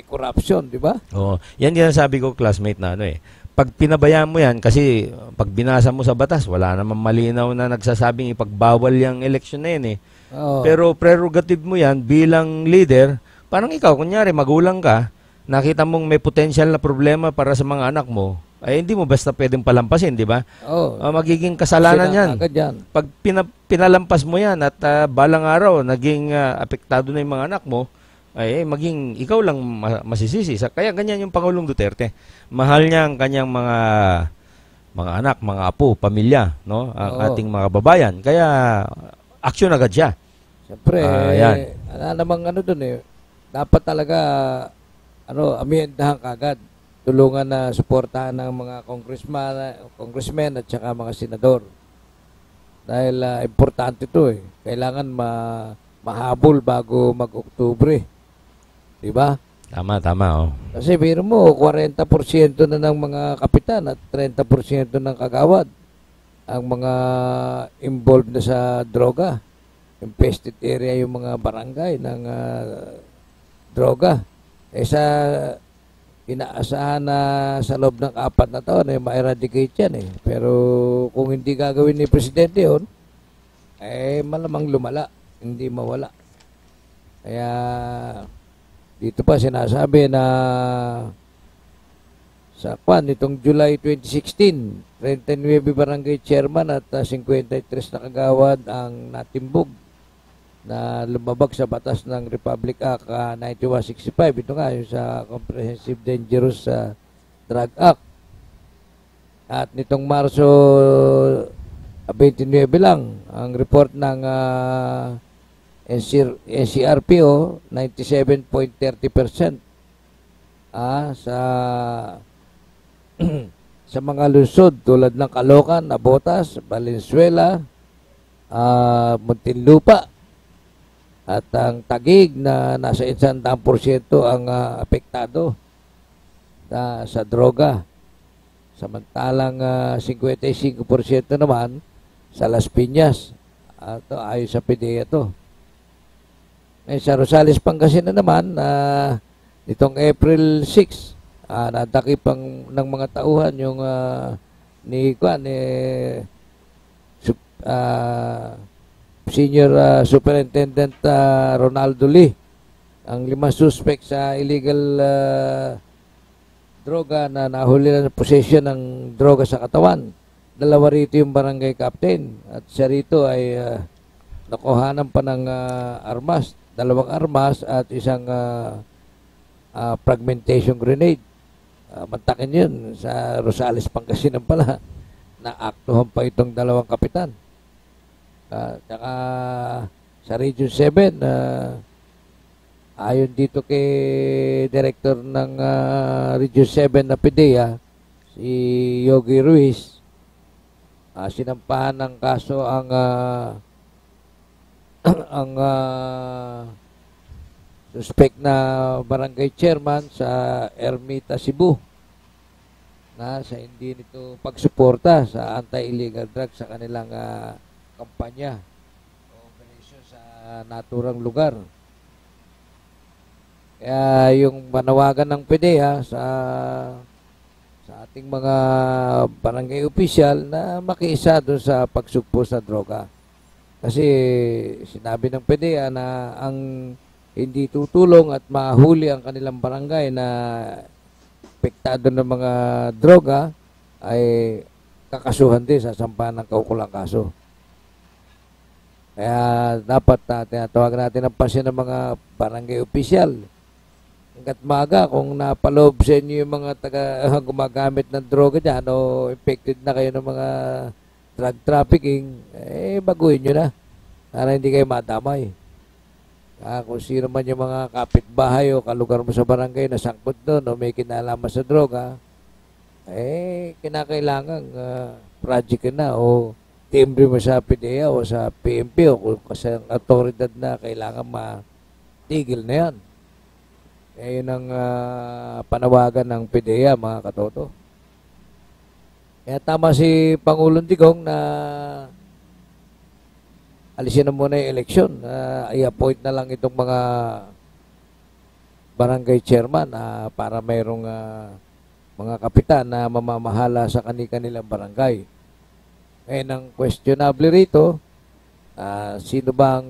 corruption, di ba? Oo. Yan din sabi ko, classmate, na ano eh. Pag pinabayaan mo yan, kasi pag binasa mo sa batas, wala namang malinaw na nagsasabing ipagbawal yung election na yan eh. Oo. Pero prerogative mo yan bilang leader, parang ikaw, kunyari, magulang ka, nakita mong may potential na problema para sa mga anak mo, ay hindi mo basta pwedeng palampasin, di ba? Oo. Magiging kasalanan yan. Pag pinalampas mo yan at balang araw, naging apektado na yung mga anak mo, ay maging ikaw lang masisisi. Kaya ganyan yung Pangulong Duterte. Mahal niya ang kanyang mga anak, mga apo, pamilya, no? Ang ating mga babayan. Kaya action agad siya. Siyempre, namang ano dun eh, dapat talaga amiyendahan kagad. Tulungan na suportahan ng mga congressmen at saka mga senador. Dahil importante ito eh. Kailangan mahabol bago mag-Oktubre. Diba? Tama, oh. Kasi biro mo, 40% na ng mga kapitan at 30% ng kagawad ang mga involved na sa droga. Infested area yung mga barangay ng droga. Inaasahan na sa loob ng 4 na taon ay ma-eradicate yan eh. Pero kung hindi gagawin ni Presidente yun, malamang lumala, hindi mawala. Kaya dito pa sinasabi na sa itong July 2016, 39 barangay chairman at 53 na kagawad ang natimbog na lumabag sa batas ng Republic Act 9165. Ito nga yung sa Comprehensive Dangerous Drug Act. At nitong Marso 29 lang ang report ng NCRPO, 97.30% sa mga lungsod tulad ng Caloocan, Navotas, Valenzuela, Muntinlupa, at ang Taguig na nasa 100% ang apektado sa droga. Samantalang 55% naman sa Las Piñas. Ayon sa PDEA to. Sa Rosales, Pangasinan naman, nitong April 6, nadakip ng mga tauhan yung Senior Superintendent Ronaldo Lee, ang 5 suspect sa illegal droga na nahuli na possession ng droga sa katawan. 2 rito yung barangay captain at siya rito ay nakuhanan pa ng armas, 2 armas at isang fragmentation grenade. Mantakin yun sa Rosales, Pangasinan pala. Naaktuhan pa itong 2 kapitan. Tsaka sa Region 7, ayon dito kay Director ng Region 7 na PDEA, si Yogi Ruiz, sinampahan ng kaso ang suspect na barangay chairman sa Ermita, Cebu, na sa hindi nito pagsuporta sa anti-illegal drugs sa kanilang kampanya o organisasyon sa naturang lugar. Kaya yung manawagan ng PDEA sa ating mga barangay official na makiisa doon sa pagsugpo sa droga. Kasi sinabi ng PDEA na ang hindi tutulong at mahuli ang kanilang barangay na apektado ng mga droga ay kakasuhan din sa sampahan ng kaukulang kaso. Kaya dapat tinatawag natin ang pasyon ng mga barangay official. Hanggat maga, kung napaloob sa inyo yung mga gumagamit ng droga dyan o infected na kayo ng mga drug trafficking, baguhin nyo na para hindi kayo madamay. Kung sino man yung mga kapitbahay o kalugar mo sa barangay na sangkot doon o may kinalaman sa droga, kinakailangan project na o timbre mo sa PDEA o sa PNP o kasi ang autoridad na kailangan matigil na yan. Yun ang panawagan ng PDEA, mga katoto. Kaya tama si Pangulong Digong na alisin na muna yung eleksyon. I-appoint na lang itong mga barangay chairman para mayroong mga kapitan na mamamahala sa kanilang barangay. Ngayon, ang questionable rito, sino ba ang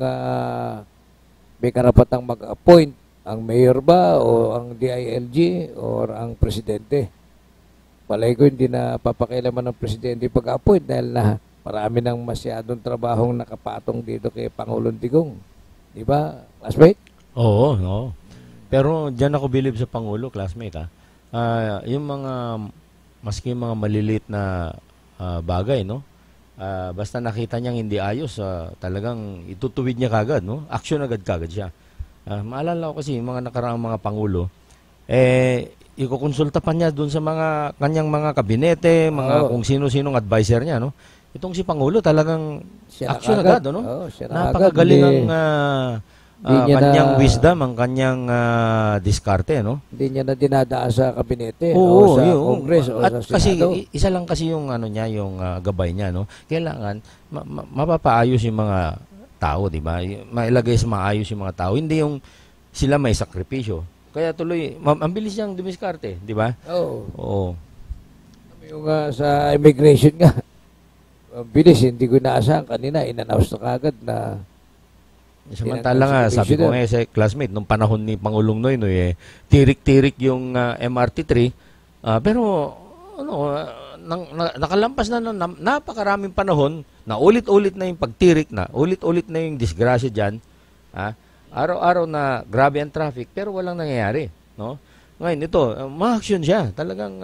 may karapatang mag-appoint? Ang mayor ba o ang DILG o ang presidente? Palay ko hindi na papakialaman ng presidente pag-appoint dahil na marami ng masyadong trabahong nakapatong dito kay Pangulong Digong. Di ba, classmate? Oo, no. Pero diyan ako believe sa Pangulo, classmate, yung mga, maski mga maliliit na bagay, no? Basta nakita niyang hindi ayos, talagang itutuwid niya kagad, no? Action agad siya. Maalala ko kasi yung mga nakaraang mga Pangulo, ikukonsulta pa niya doon sa mga kanyang mga kabinete, kung sino-sinong advisor niya, no? Itong si Pangulo talagang action agad, no? Napakagaling ang kanyang wisdom, ang kanyang diskarte, no? Hindi niya na dinadaan sa kabinete o sa Congress o sa Senado. Kasi isa lang kasi yung niya, yung gabay niya, no? Kailangan mapapaayos yung mga tao, di ba? Mailagay sa maayos yung mga tao, hindi yung sila may sakripisyo. Kaya tuloy, ang bilis niyang dumiskarte, di ba? Oo. Yung sa immigration nga, bilis, hindi ko inaasahan kanina, in-announce na kagad na samantala nga, sabi ko nga sa classmate, nung panahon ni Pangulong Noynoy, tirik-tirik yung MRT3, pero nakalampas na napakaraming panahon, na ulit-ulit na yung pagtirik na, ulit-ulit na yung disgrasya dyan, araw-araw na grabe ang traffic, pero walang nangyayari, no? Ngayon, ito, ma-action siya. Talagang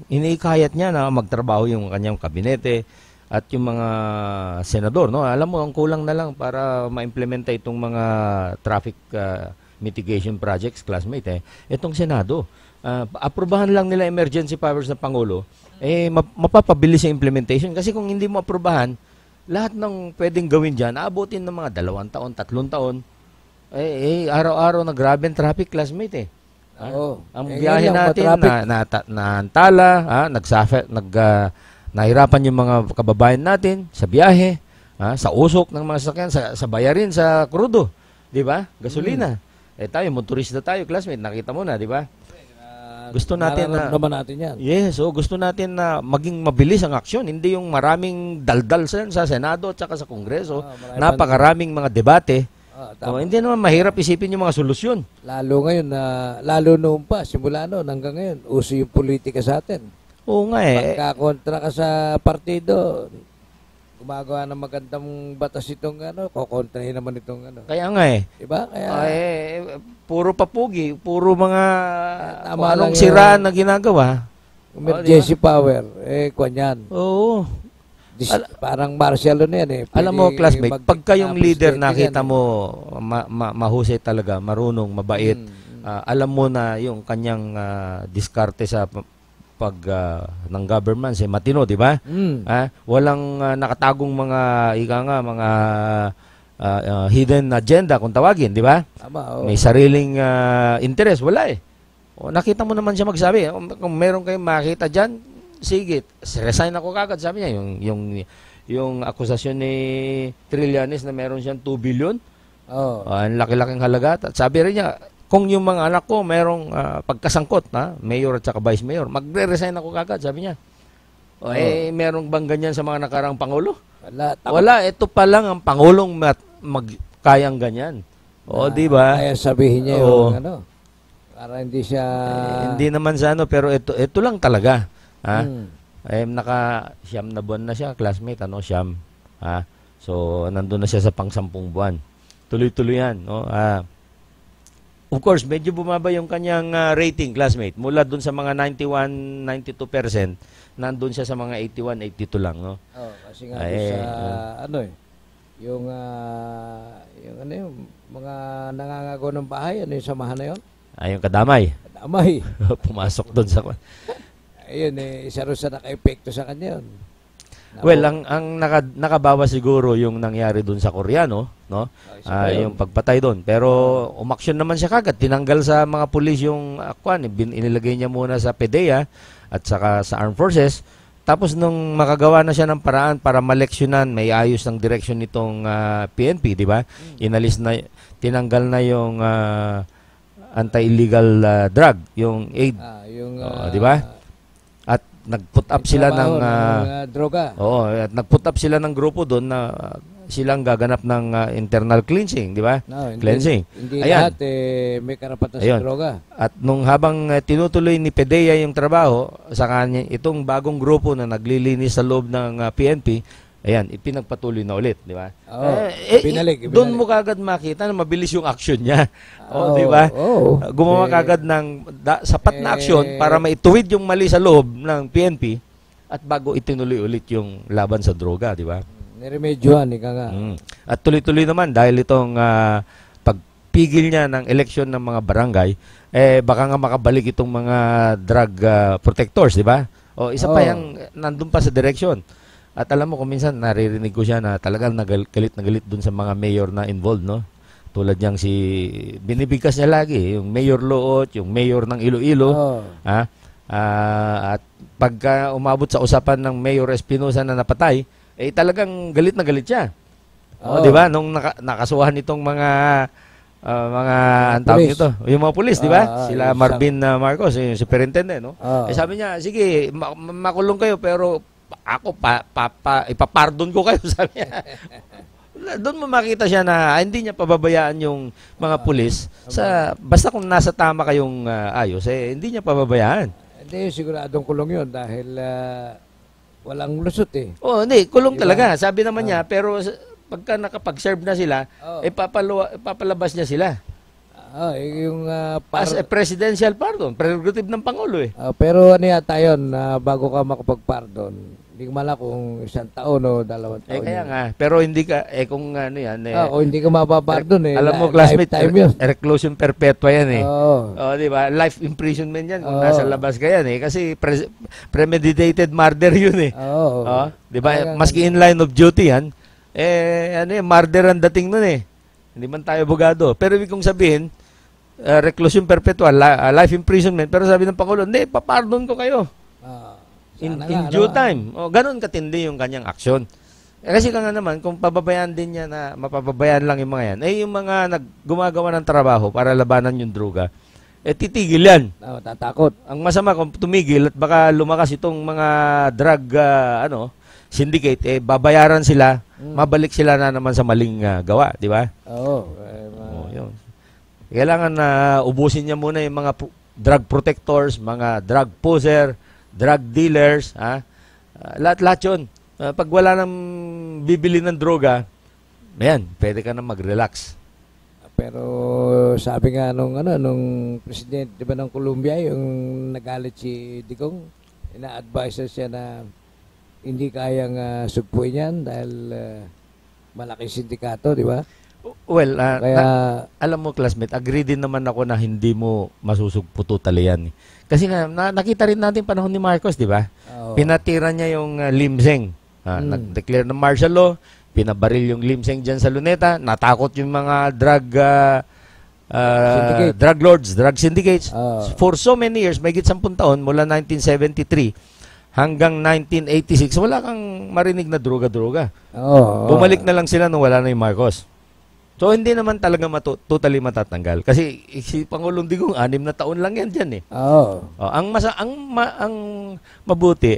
iniikayat niya na magtrabaho yung kanyang kabinete at yung mga senador, no? Alam mo, ang kulang na lang para ma-implementa itong mga traffic mitigation projects, classmate, itong Senado. Aprobahan lang nila emergency powers ng Pangulo, mapapabilis yung implementation. Kasi kung hindi mo aprobahan, lahat ng pwedeng gawin dyan, aabutin ng mga 2 taon, 3 taon. Araw-araw na grabe ang traffic, classmate, ang biyahe natin naantala, nahirapan yung mga kababayan natin sa biyahe, sa usok ng mga sasakyan, sa bayarin, sa krudo, di ba? Gasolina. Tayo, motorista tayo, classmate, nakita mo na, di ba? Gusto natin natin yan. Yes, gusto natin na maging mabilis ang aksyon, hindi yung maraming daldal sa Senado at saka sa Kongreso, napakaraming mga debate. Hindi naman mahirap isipin yung mga solusyon. Lalo ngayon, lalo noon pa, simula noon hanggang ngayon, uso yung politika sa atin. Oo nga Pagkakontra ka sa partido, gumagawa ng magandang batas itong kokontrahin naman itong Kaya nga Diba? Kaya, puro papugi, puro mga anong sira na ginagawa. Emergency power, kwan yan. Oo. Parang martial na yan Alam mo, classmate, pagka yung leader nakita mo mahusay talaga, marunong, mabait, alam mo na yung kanyang diskarte sa ng government, matino, di ba? Walang nakatagong mga hidden agenda kung tawagin, di ba? May sariling interest, wala nakita mo naman siya magsabi, kung meron kayong makita dyan, sige, resign ako kagad, sabi niya, yung akusasyon ni Trillanes na meron siyang 2 billion, ang laki-laking halaga, at sabi rin niya, kung yung mga anak ko merong pagkasangkot, mayor at saka vice mayor, magre-resign ako kagad, sabi niya. Merong bang ganyan sa mga nakarang Pangulo? Wala, ito pa lang ang Pangulong kayang ganyan. Di ba? Kaya sabihin niya yung para hindi siya... hindi naman sa pero ito lang talaga. Siyam na buwan na siya, classmate, siyam. So, nandun na siya sa pang-10 buwan. Tuloy-tuloy yan, of course, medyo bumaba yung kanyang rating, classmate. Mula dun sa mga 91, 92%, nandun siya sa mga 81, 82 lang, no? Kasi nga sa, yung mga nangangagawa ng bahay, yung samahan na yun? Yung kadamay. Kadamay. Pumasok dun sa... Ayun, isa rin sa naka-epekto sa kanya yun. Well, ang nakabawa siguro yung nangyari dun sa Koreano, no? Yung pagpatay doon. Pero umaksyon naman siya kagad. Tinanggal sa mga pulis yung inilagay niya muna sa PDEA at saka sa Armed Forces Tapos nung makagawa na siya ng paraan para maleksyonan, may ayos ng direksyon nitong PNP, di ba? Tinanggal na yung anti-illegal drug, yung aid. Di ba? At nag-put up sila ng droga. Oo, at nag-put up sila ng grupo doon na silang gaganap ng internal cleansing, di ba? Cleansing. Hindi Ayan. lahat may karapatan sa droga. At nung habang tinutuloy ni PDEA yung trabaho sa kanya, itong bagong grupo na naglilinis sa loob ng PNP, ayan, ipinagpatuloy na ulit, di ba? Binalik. Doon mo kagad makita na mabilis yung action niya. Di ba? Gumawa kagad ng sapat na aksyon para maituwid yung mali sa loob ng PNP at bago itinuloy ulit yung laban sa droga, di ba? Niremedyohan, ika nga. At tuloy-tuloy naman dahil itong pagpigil niya ng eleksyon ng mga barangay, baka nga makabalik itong mga drug protectors, di ba? Isa pa yung nandun pa sa direksyon. At alam mo, kung minsan naririnig ko siya na talagang galit na galit dun sa mga mayor na involved, no? Tulad niyang binibigkas niya lagi, yung Mayor Loot, yung mayor ng Iloilo, at pagka umabot sa usapan ng Mayor Espinosa na napatay, talagang galit na galit siya. Di ba? Nung nakasuhan itong mga ang tawag nito, yung mga pulis, di ba? Sila Marvin Marcos, yung superintendent, no? Sabi niya, sige, makulong kayo, pero ako ipapardon ko kayo, sabi niya. Doon mo makita siya na hindi niya pababayaan yung mga pulis basta kung nasa tama kayong ayos, hindi niya pababayaan. Hindi, siguradong kulong yun dahil walang lusot hindi, kulong talaga. Sabi naman niya, pero pagka nakapag-serve na sila, papalabas niya sila. As a presidential pardon, prerogative ng Pangulo pero ano yata yun, bago ka makapag-pardon, hindi ko mala kung 1 taon o 2 taon. Kaya nga, pero hindi ka, kung ano yan. Kung hindi ka mapapardon alam mo, classmate, reclusion perpetua yan di ba? Life imprisonment yan kung nasa labas ka yan kasi premeditated murder yun di ba? Maski in line of duty yan, murder ang dating nun Hindi man tayo abogado. Pero ibig kong sabihin, reclusion perpetua, life imprisonment, pero sabi ng Pangulo, hindi, papardon ko kayo. In due time. Ganun katindi yung kanyang aksyon. Kasi nga naman, kung pababayaan din niya na mapababayaan lang yung mga yan, yung mga gumagawa ng trabaho para labanan yung droga, titigil yan. Tatakot. Ang masama kung tumigil at baka lumakas itong mga drug syndicate, babayaran sila, mabalik sila na naman sa maling gawa, di ba? Yun. Kailangan na ubusin niya muna yung mga drug protectors, mga drug poser, drug dealers, lahat-lahat yun. Pag wala nang bibili ng droga, pwede ka na mag-relax. Pero sabi nga nung presidente, di ba, ng Colombia, yung nagalit si Digong, ina-advise siya na hindi kayang sugpuin yan dahil malaking sindikato, di ba? Well, alam mo, classmate, agree din naman ako na hindi mo masusugpo totally yan. Kasi nga, nakita rin natin panahon ni Marcos, di ba? Pinatira niya yung Limseng. Nag-declare ng martial law, pinabaril yung Limseng dyan sa Luneta, natakot yung mga drug lords, drug syndicates. For so many years, may 10 taon, mula 1973 hanggang 1986, wala kang marinig na droga-droga. Bumalik na lang sila nung wala na yung Marcos. So, hindi naman talaga totally matatanggal. Kasi si Pangulong Digong, 6 na taon lang yan dyan ang mabuti,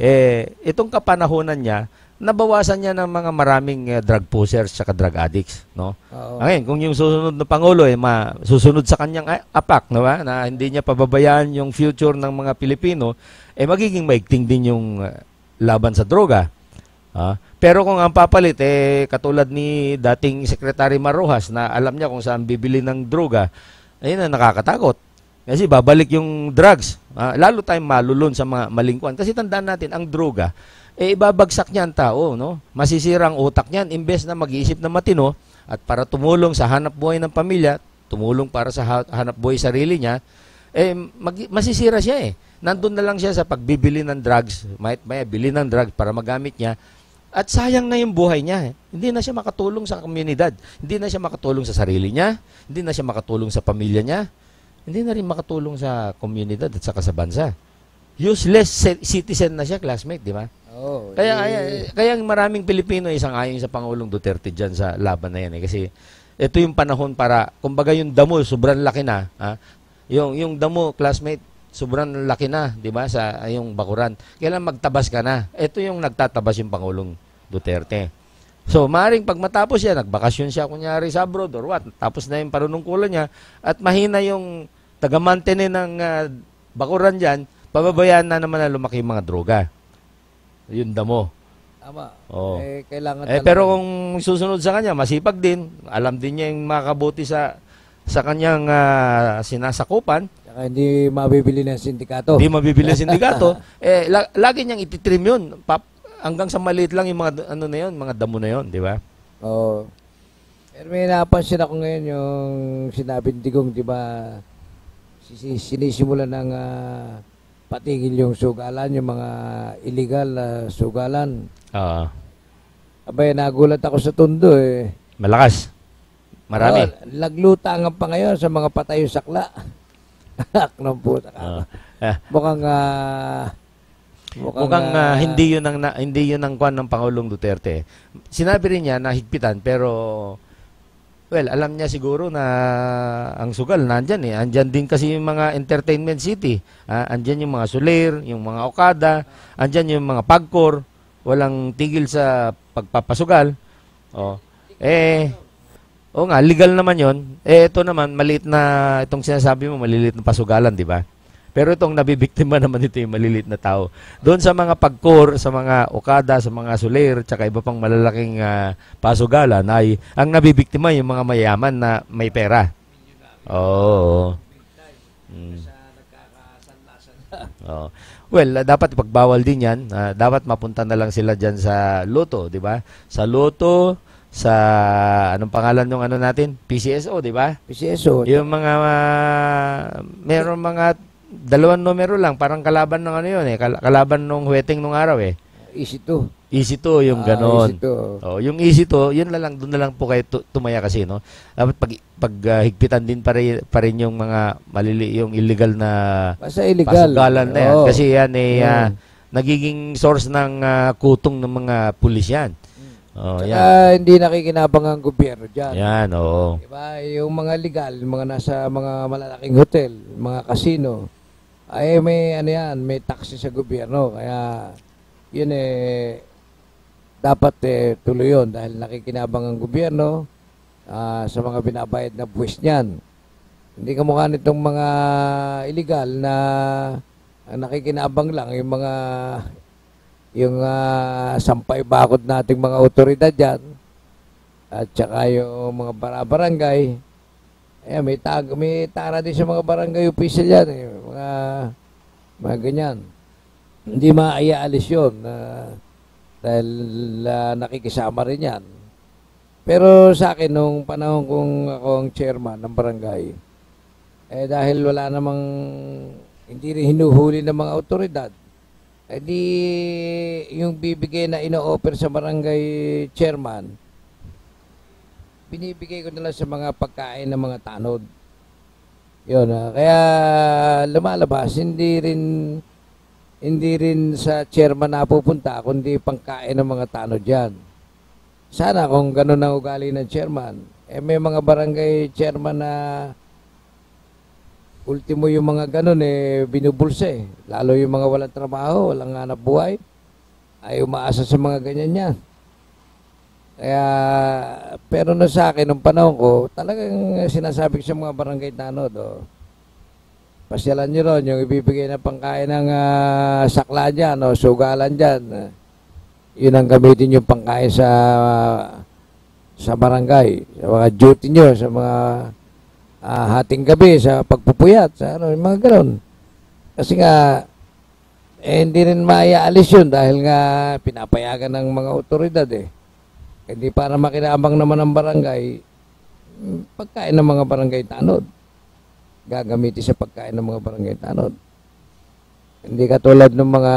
itong kapanahonan niya, nabawasan niya ng mga maraming drug posers at drug addicts. No? Ngayon, kung yung susunod na Pangulo, susunod sa kanyang apak, no, na hindi niya pababayaan yung future ng mga Pilipino, magiging maigting din yung laban sa droga. Pero kung ang papalit, katulad ni dating Secretary Marrojas na alam niya kung saan bibili ng droga, ayun na nakakatakot. Kasi babalik yung drugs. Lalo tayong malulun sa mga malingkuan. Kasi tandaan natin, ang droga, ibabagsak niya ang tao. No? Masisira ang utak niyan. Imbes na mag-iisip na matino at para tumulong sa hanap buhay ng pamilya, tumulong para sa hanap buhay sarili niya, masisira siya Nandun na lang siya sa pagbibili ng drugs. May bili ng drugs para magamit niya. At sayang na yung buhay niya. Hindi na siya makatulong sa komunidad. Hindi na siya makatulong sa sarili niya. Hindi na siya makatulong sa pamilya niya. Hindi na rin makatulong sa komunidad at saka sa bansa. useless citizen na siya, classmate, di ba? Oo. Kaya maraming Pilipino isang-ayon sa Pangulong Duterte dyan sa laban na yan. Kasi ito yung panahon para, kumbaga yung damo, sobrang laki na. Yung damo, classmate, sobrang laki na, di ba, sa yung bakuran. Kailan magtabas ka na? Ito yung nagtatabas yung Pangulong Duterte. So, maaaring pag matapos siya, nagbakasyon siya kunyari sa abroad or what, tapos na yung panunungkulan niya, at mahina yung taga-mantene ng bakuran dyan, pababayaan na naman na lumaki yung mga droga. Yun damo. Tama. Oo. Kailangan pero kung susunod sa kanya, masipag din, alam din niya yung makakabuti sa kanyang sinasakupan. Saka hindi mabibili ng sindikato. Hindi mabibili ng sindikato. Lagi niyang ititrim yun. Hanggang sa maliit lang yung mga ano na yun, mga damo na yun, di ba? Oo. Pero may napansin ako ngayon yung sinabi ni Digong, di ba, sinisimulan ng patigil yung sugalan, yung mga illegal sugalan. Oo. Abay, nagulat ako sa Tondo eh. Malakas. Marami. Naglutangan pa ngayon sa mga patay yung sakla. Aknong puta ka. Mukhang hindi yun ang kwan ng Pangulong Duterte. Sinabi rin niya na higpitan pero alam niya siguro na ang sugal nandyan eh. Andyan din kasi yung mga entertainment city. Andyan yung mga Soler, yung mga Okada, andyan yung mga Pagcor, walang tigil sa pagpapasugal. Nga, legal naman yon. Ito naman, maliit na, itong sinasabi mo, maliliit na pasugalan, di ba? Pero itong nabibiktima naman ito yung maliliit na tao. Doon sa mga Pagcor, sa mga Okada, sa mga Soler, tsaka iba pang malalaking pasugalan, ay ang nabibiktima yung mga mayaman na may pera. Oo. Dapat ipagbawal din yan. Dapat mapunta na lang sila dyan sa Lotto, di ba? Sa Lotto, sa anong pangalan ng ano natin? PCSO, di ba? PCSO. Yung mga meron mga 2 numero lang, parang kalaban ng ano yun eh, kalaban ng huweting nung araw eh. Easy 2. Easy 2 yung ganon. Easy 2. Yung Easy 2, yun na lang, doon na lang po kayo tumaya kasi, no? Dapat pag higpitan din pa rin yung mga yung illegal na pasugalan na yan. Kasi yan nagiging source ng kutong ng mga pulis yan. Yan. Hindi nakikinabang ang gobyerno dyan. Yan, oo. Diba? Yung mga legal, mga nasa mga malalaking hotel, mga casino, ay may may taxi sa gobyerno. Kaya yun dapat tuloy yun dahil nakikinabang ang gobyerno sa mga binabayad na buwis niyan. Hindi kamukha nitong mga illegal na nakikinabang lang yung sampay bakod nating mga otoridad dyan at saka yung mga barangay. May tara din sa mga barangay official yan mga ganyan. Hindi maayaalis yun dahil nakikisama rin yan. Pero sa akin, nung panahon kong ako ang chairman ng barangay, dahil wala namang, hindi rin hinuhuli ng mga otoridad, di yung bibigay na ino-offer sa barangay chairman, binibigay ko nila sa mga pagkain ng mga tanod. Yun, kaya lumalabas, hindi rin sa chairman napupunta, kundi pangkain ng mga tanod dyan. Sana kung gano'n ang ugali ng chairman, may mga barangay chairman na ultimo yung mga gano'n binubulsa Lalo yung mga walang trabaho, walang hanap buhay, ay umaasa sa mga ganyan yan. Kaya, pero na sa akin, nung panahon ko, talagang sinasabi ko sa mga barangay tanod, pasyalan nyo ron, yung ibibigay na pangkain ng sakla dyan, sugalan dyan, yun ang gamitin yung pangkain sa barangay, sa mga duty nyo, sa mga hating gabi, sa pagpupuyat, sa mga gano'n. Kasi nga, hindi rin maayaalis yun dahil nga pinapayagan ng mga otoridad Hindi para makinabang naman ng barangay, pagkain ng mga barangay tanod. Gagamitin sa pagkain ng mga barangay tanod. Hindi katulad ng mga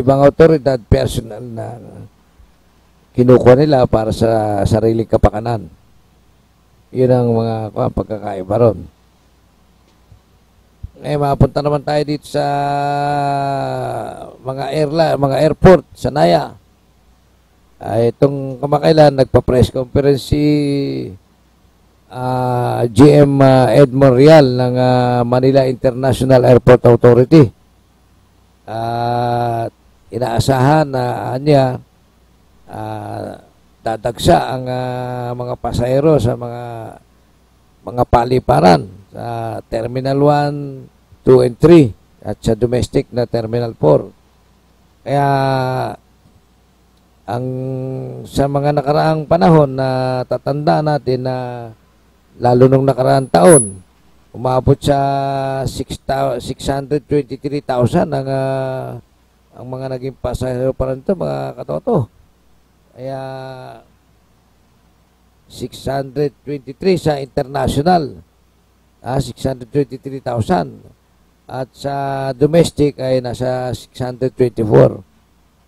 ibang otoridad, personal na kinukuha nila para sa sariling kapakanan. Yun ang mga pagkakaiba ron. mapunta naman tayo dito sa mga airport sa Naya. Itong kamakailan, nagpa-press conference si GM Ed Monreal ng Manila International Airport Authority. Inaasahan na niya dadagsa ang mga pasahero sa mga paliparan sa Terminal 1, 2, and 3 at sa domestic na Terminal 4. Kaya sa mga nakaraang panahon na tatanda natin na lalo nung nakaraang taon, umabot sa 623,000 ang mga naging pasahero pa rin ito, mga katoto. Kaya 623 sa international, 623,000. At sa domestic ay nasa 624.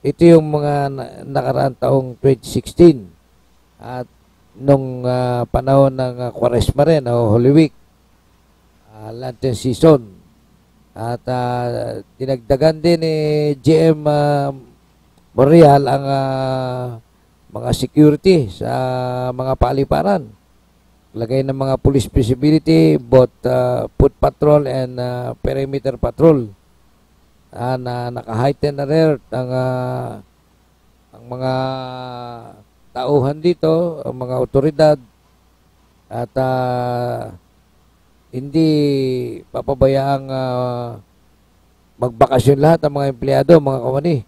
Ito yung mga nakaraang taong 2016. At nung panahon ng Kwaresma rin o Holy Week, Lenten season. At dinagdagan din ni GM Monreal ang mga security sa mga paliparan. Lagay ng mga police visibility, both foot patrol and perimeter patrol. Na naka-heighten alert ang mga tauhan dito, ang mga otoridad, at hindi papabayaang magbakasyon lahat ng mga empleyado, mga kawani.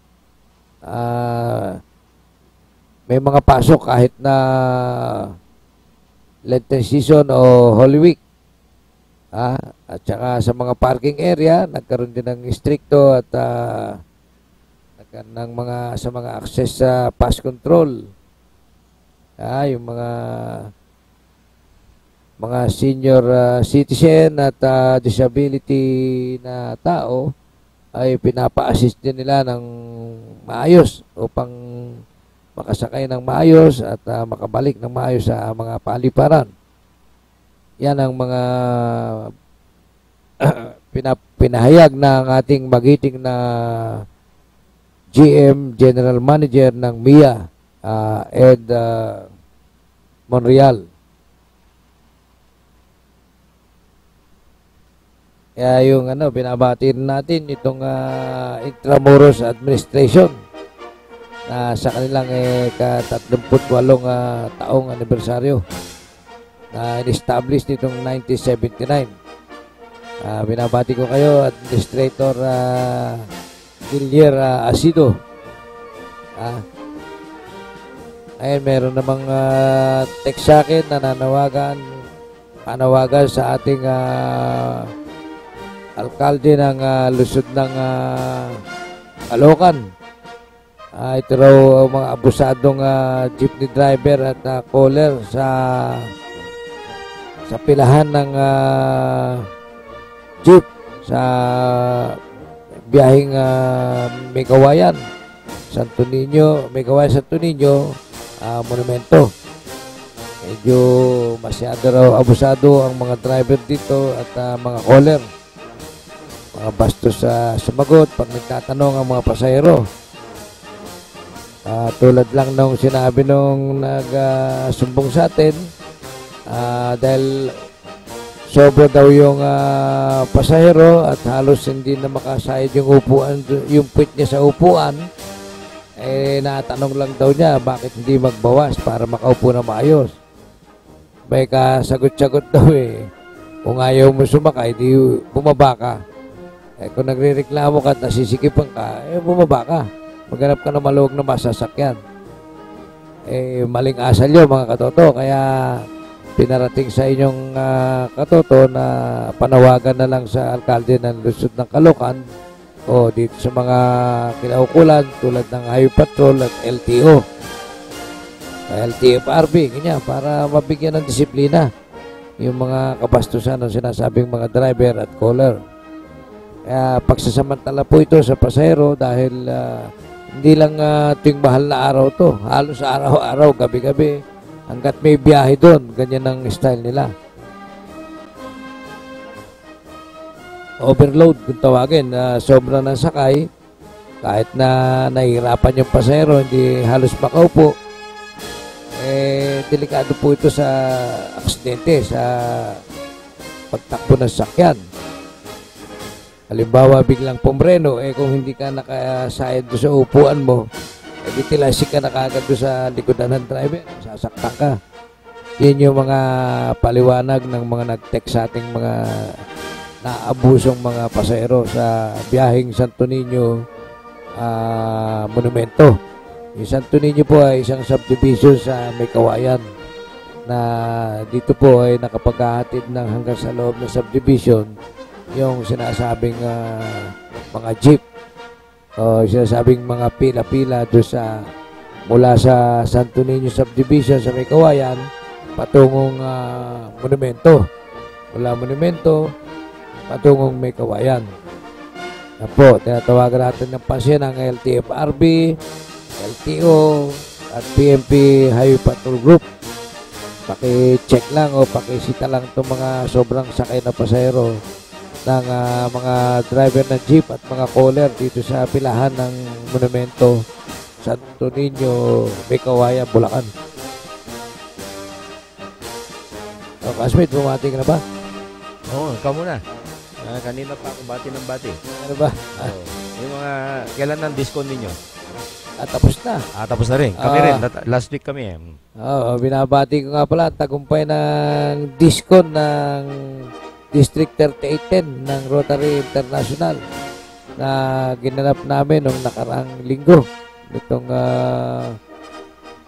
May mga pasok kahit na Lenten season o Holy Week. At saka sa mga parking area, nagkaroon din ng stricto at nagkaroon ng sa mga access sa pass control. Yung mga senior citizen at disability na tao ay pinapa-assist din nila ng maayos upang makasakay ng maayos at makabalik ng maayos sa mga paliparan. Yan ang mga pinahayag ng ating magiting na GM, General Manager ng MIA, Ed Monreal. Kaya yung binabati natin itong Intramuros Administration na sa kanilang ka-38 taong anibersaryo na in-establish nitong 1979. Binabati ko kayo, Administrator Gilier Asido. Ayun, meron namang text sa akin na panawagan sa ating alkalde ng Lungsod ng Caloocan. Ito raw mga abusadong jeepney driver at caller sa pilahan ng jeep sa biyaheng Megawayan, Santo Niño, Megawayan, Santo Niño, Monumento. Medyo masyado raw abusado ang mga driver dito at mga caller. Mga bastos sa sumagot pag nagtatanong ang mga pasahero. Tulad lang nung sinabi nung nagsumbong sa atin, dahil sobra daw yung pasahero at halos hindi na makasayad yung upuan, yung puwit niya sa upuan, natanong lang daw niya bakit hindi magbawas para makaupo na maayos. May kasagot-sagot daw kung ayaw mo sumakay, di bumaba ka. Kung nagre-reklamo ka at nasisikipan ka, bumaba ka. Maghanap ka ng maluwag na masasakyan. Maling asal yun, mga katoto. Kaya pinarating sa inyong katoto na panawagan na lang sa alkalde ng Lungsod ng Caloocan o dito sa mga kinaukulan tulad ng Highway Patrol at LTO. LTFRB, ganyan, para mabigyan ng disiplina yung mga kabastusan ng sinasabing mga driver at caller. Kaya pagsasamantala po ito sa pasahero dahil hindi lang tuwing mahal na araw to. Halos araw-araw, gabi-gabi. Hanggat may biyahe doon, ganyan ang style nila. overload kung tawagin, sobra ng sakay, kahit na nahihirapan yung pasahero, hindi halos makaupo, delikado po ito sa aksidente, sa pagtakbo ng sakyan. Halimbawa, biglang pumreno, kung hindi ka nakasayad doon sa upuan mo, di tilasik ka na kagad doon sa likodan ng driver, sasaktan ka. Yun yung mga paliwanag ng mga nag-text sa ating mga naabusong mga pasahero sa biyaheng Santo Niño Monumento. Yung Santo Niño po ay isang subdivision sa May Kawayan na dito po ay nakapaghahatid ng hanggang sa loob ng subdivision yung sinasabing mga jeep o sinasabing mga pila-pila doon sa mula sa Santo Niño subdivision sa May Kawayan patungong monumento. Mula monumento patungong May Kawayan. Yan po, tinatawagan natin ng pansin ng LTFRB, LTO at PNP Highway Patrol Group. Paki-check lang o pakisita lang itong mga sobrang sakay na pasahero ng mga driver ng jeep at mga caller dito sa pilahan ng monumento Santo Niño, May Kawayan, Bulacan. Classmate, bumati ka na ba? Oo, ikaw muna. Kanina pa ako bati ng bati. Ano ba? Yung mga, kailan ang discount ninyo? Tapos na. Tapos na rin. Kami rin. Last week kami. Binabati ko nga pala tagumpay ng discount ng District 3810 ng Rotary International na ginanap namin noong nakaraang linggo. Itong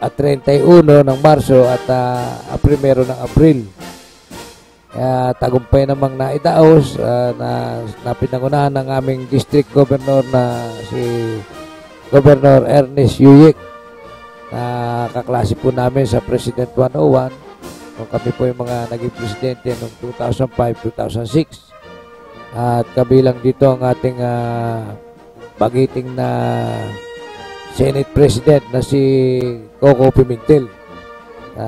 31 ng Marso at 1 ng Abril. Tagumpay namang naidaos na pinangunahan ng aming district governor na si Governor Ernest Yuyik na kaklase po namin sa President 101 nung kami po yung mga naging presidente noong 2005-2006 at kabilang dito ang ating bagiting na Senate President na si Coco Pimentel.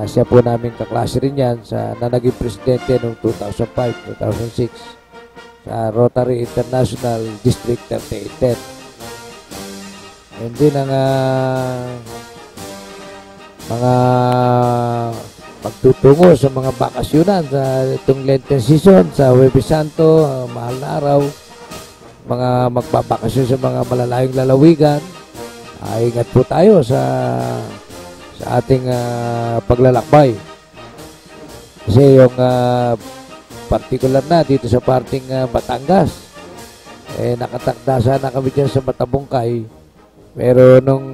Siya po namin kaklase rin yan na naging presidente noong 2005-2006 sa Rotary International District 3810. And din ang mga pagtutungo sa mga bakasyonan sa itong Lenten season, sa Huwebes Santo, mahal na araw, mga magbabakasyon sa mga malalayong lalawigan. Ingat po tayo sa ating paglalakbay. Kasi yung particular na dito sa parting Batangas, nakatakda sana kami dyan sa Matabungkay. Pero nung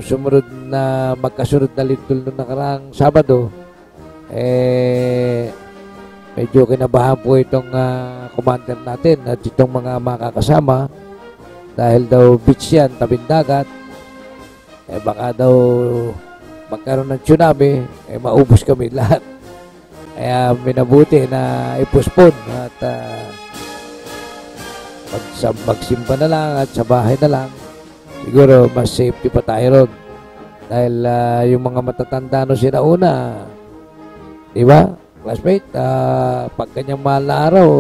sumunod na magkasunod na lintol nung nakaraang Sabado, medyo kinabahan po itong commander natin at itong mga makakasama dahil daw beach yan, tabing dagat. Baka daw magkaroon ng tsunami, maubos kami lahat. Kaya minabuti na i-postpone at magsimba na lang at sa bahay na lang. Siguro mas safety pa tayo ron. Dahil yung mga matatanda no sinauna, di ba, classmate, pag kanyang mahal na araw,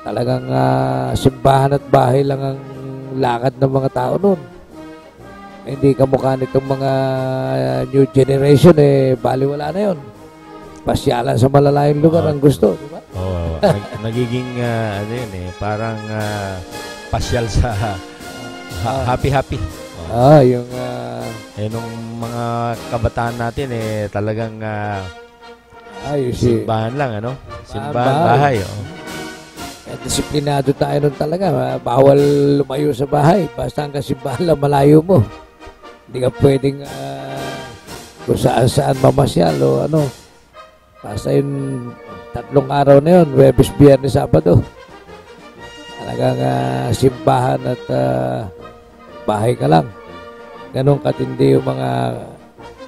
talagang simbahan at bahay lang ang lakad ng mga tao nun. Hindi kamukha nitong mga new generation, baliwala na yun. Pasyalan sa malalayong lugar ang gusto, di ba? Nagiging, parang pasyal sa happy-happy. Yung... nung mga kabataan natin, talagang simbahan lang, ano? Simbahan, bahay. Disiplinado tayo nun talaga. Bawal lumayo sa bahay. Basta hanggang simbahan lang malayo mo. Hindi ka pwedeng kung saan mamasyal o ano. Basta yung 3 araw na yun, Huwebes, Biyernes, Sabado. Talagang simbahan at bahay ka lang. Ganun katindi yung mga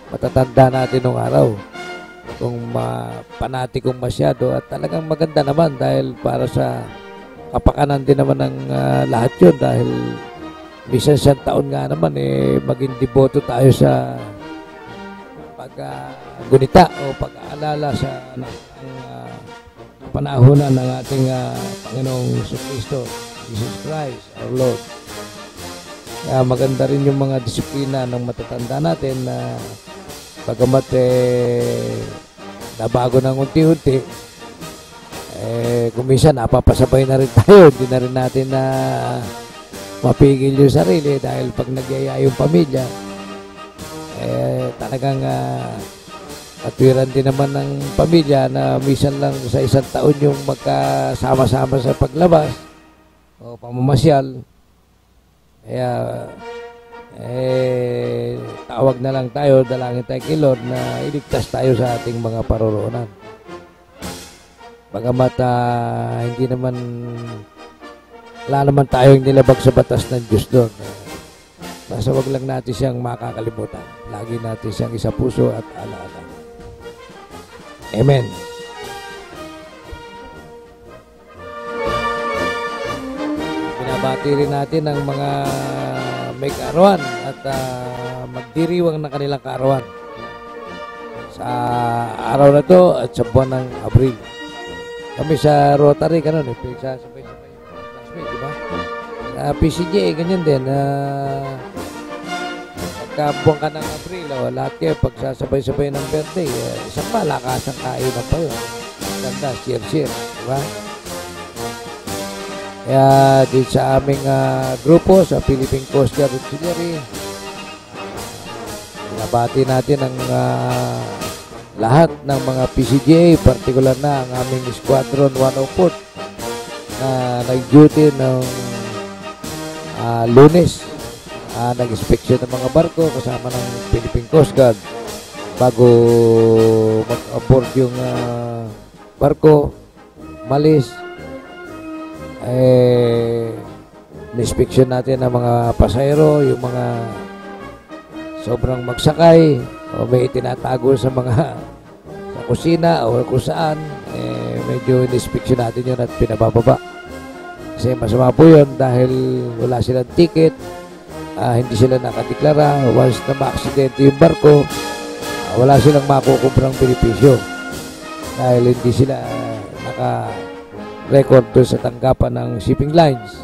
matatanda natin nung araw. Kung panatikong masyado at talagang maganda naman dahil para sa kapakanan din naman ng lahat yun dahil minsan 100 taon nga naman maging deboto tayo sa paggunita o pag-aalala sa kapanahonan ng ating Panginoong Kristo, Jesus Christ, our Lord. Kaya maganda rin yung mga disiplina ng matatanda natin na bagamat nabago ng unti-unti, kung minsan napapasabay na rin tayo, hindi na rin natin na mapigil yung sarili dahil pag nagyaya yung pamilya, talagang katwiran din naman ng pamilya na minsan lang sa isang taon yung magkasama-sama sa paglabas o pamamasyal. Kaya tawag na lang tayo, dalangin tayo kay Lord na iligtas tayo sa ating mga paroroonan. Bagamat hindi naman, wala naman tayong nilabag sa batas ng Diyos doon. Basta wag lang natin siyang makakalimutan. Lagi natin siyang isa puso at alaala. Amen. Binabati rin natin ang mga may kaarawan at magdiriwang na kanilang kaarawan sa araw na to at sa buwan ng Abril. Kami sa Rotary, ganun sabay-sabay classmate, di ba? Sa PCGA, ganyan din. Pagkabuwan ka ng Abril, lahat kayo, pagsasabay-sabay ng birthday, isang malakasang kainan pa yun. Ganda, share, di ba? Kaya din sa aming grupo, sa Philippine Coast Guard Auxiliary, nabati natin ang lahat ng mga PCGA, partikular na ang aming Squadron 104 na nag-duty ng Lunes. Nag-inspection ng mga barko kasama ng Philippine Coast Guard bago mag-aboard yung barko, malis. Inspection natin ng mga pasahero, yung mga sobrang magsakay o may itinatago sa mga sa kusina o kung saan, medyo in-inspection natin yun at pinabababa. Kasi masama po yun dahil wala silang ticket, hindi sila nakadeklara. Once na ma-aksidente yung barko, wala silang makukubrang benepisyo dahil hindi sila naka-record doon sa tanggapan ng shipping lines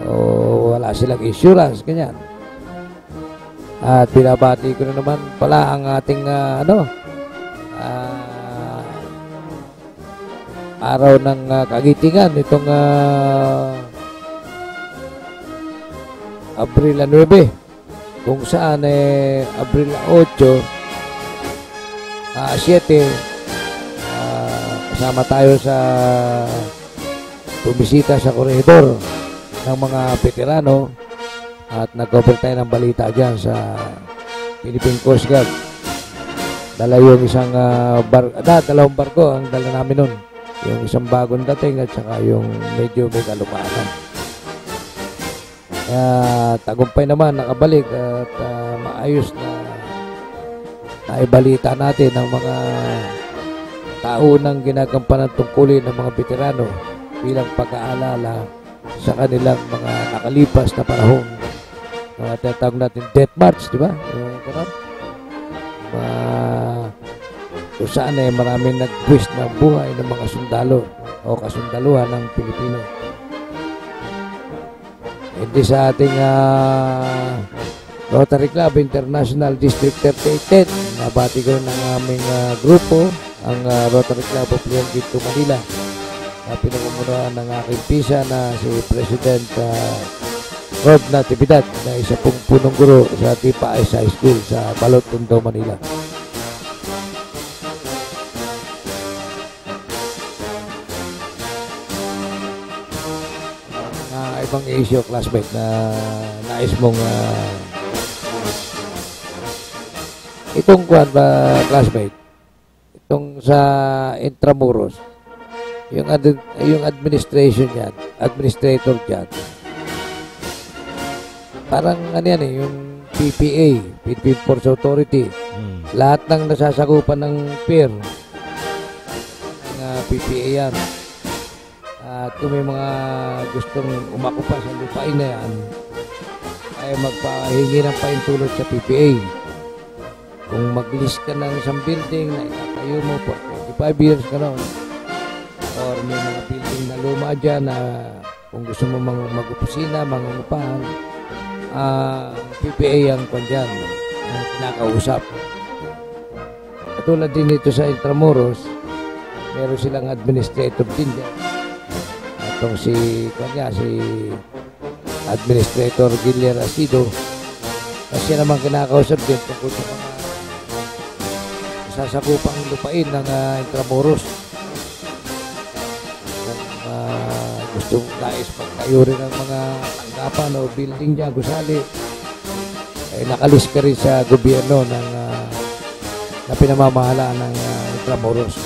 o wala silang insurance, ganyan. At pinabati ko na naman pala ang ating araw ng kagitingan itong Abril 9 kung saan Abril 8 7 kasama tayo sa bumisita sa koridor ng mga veterano at nag-cover tayo ng balita dyan sa Philippine Coast Guard. Dala yung isang dalawang barko ang dala namin nun. Yung isang bagong dating at saka yung medyo may kalupaanan. Kaya tagumpay naman, nakabalik at maayos na naibalita natin ang mga taunang ginagampanan tungkulin ng mga veterano bilang pag-aalala sa kanilang mga nakalipas na panahon. Mga tinatawag natin death march, di ba? Kung saan maraming nag-twist ng buhay ng mga sundalo o kasundaluhan ng Pilipino. Hindi sa ating Rotary Club International District 38, nabati ko ng aming grupo, ang Rotary Club of Leon Quito, Manila, na pinagmumunuan ng aking pisa na si President Rod Natividad na isa pong punong guro sa Tipa High School sa Balot, Tondo, Manila. Ibang issue classmate na nais mong itong classmate itong sa Intramuros yung administration yan, administrator dyan, parang yan yung PPA, Philippine Ports Authority, lahat ng nasasakupan ng PIR ng PPA yan. At kung may mga gustong umakupa sa lupain na yan, ay magpahingi ng paintulot sa PPA. Kung mag-list ka ng isang building na itatayo mo for 25 years ka noon, o kung may mga building na luma dyan na kung gusto mo mag-opisina, mangungupahan, PPA ang kwan dyan, ang kinakausap. Katulad din ito sa Intramuros, meron silang administrator din dyan. Itong si Administrator Guillermo Asido, kasi naman kinakausap din tungkol sa mga sasakupang lupain ng Intramuros. Kung gusto nais magtayo rin ng mga tanggapan o building dyan, gusali, ay nakalis ka rin sa gobyerno na pinamamahalaan ng Intramuros.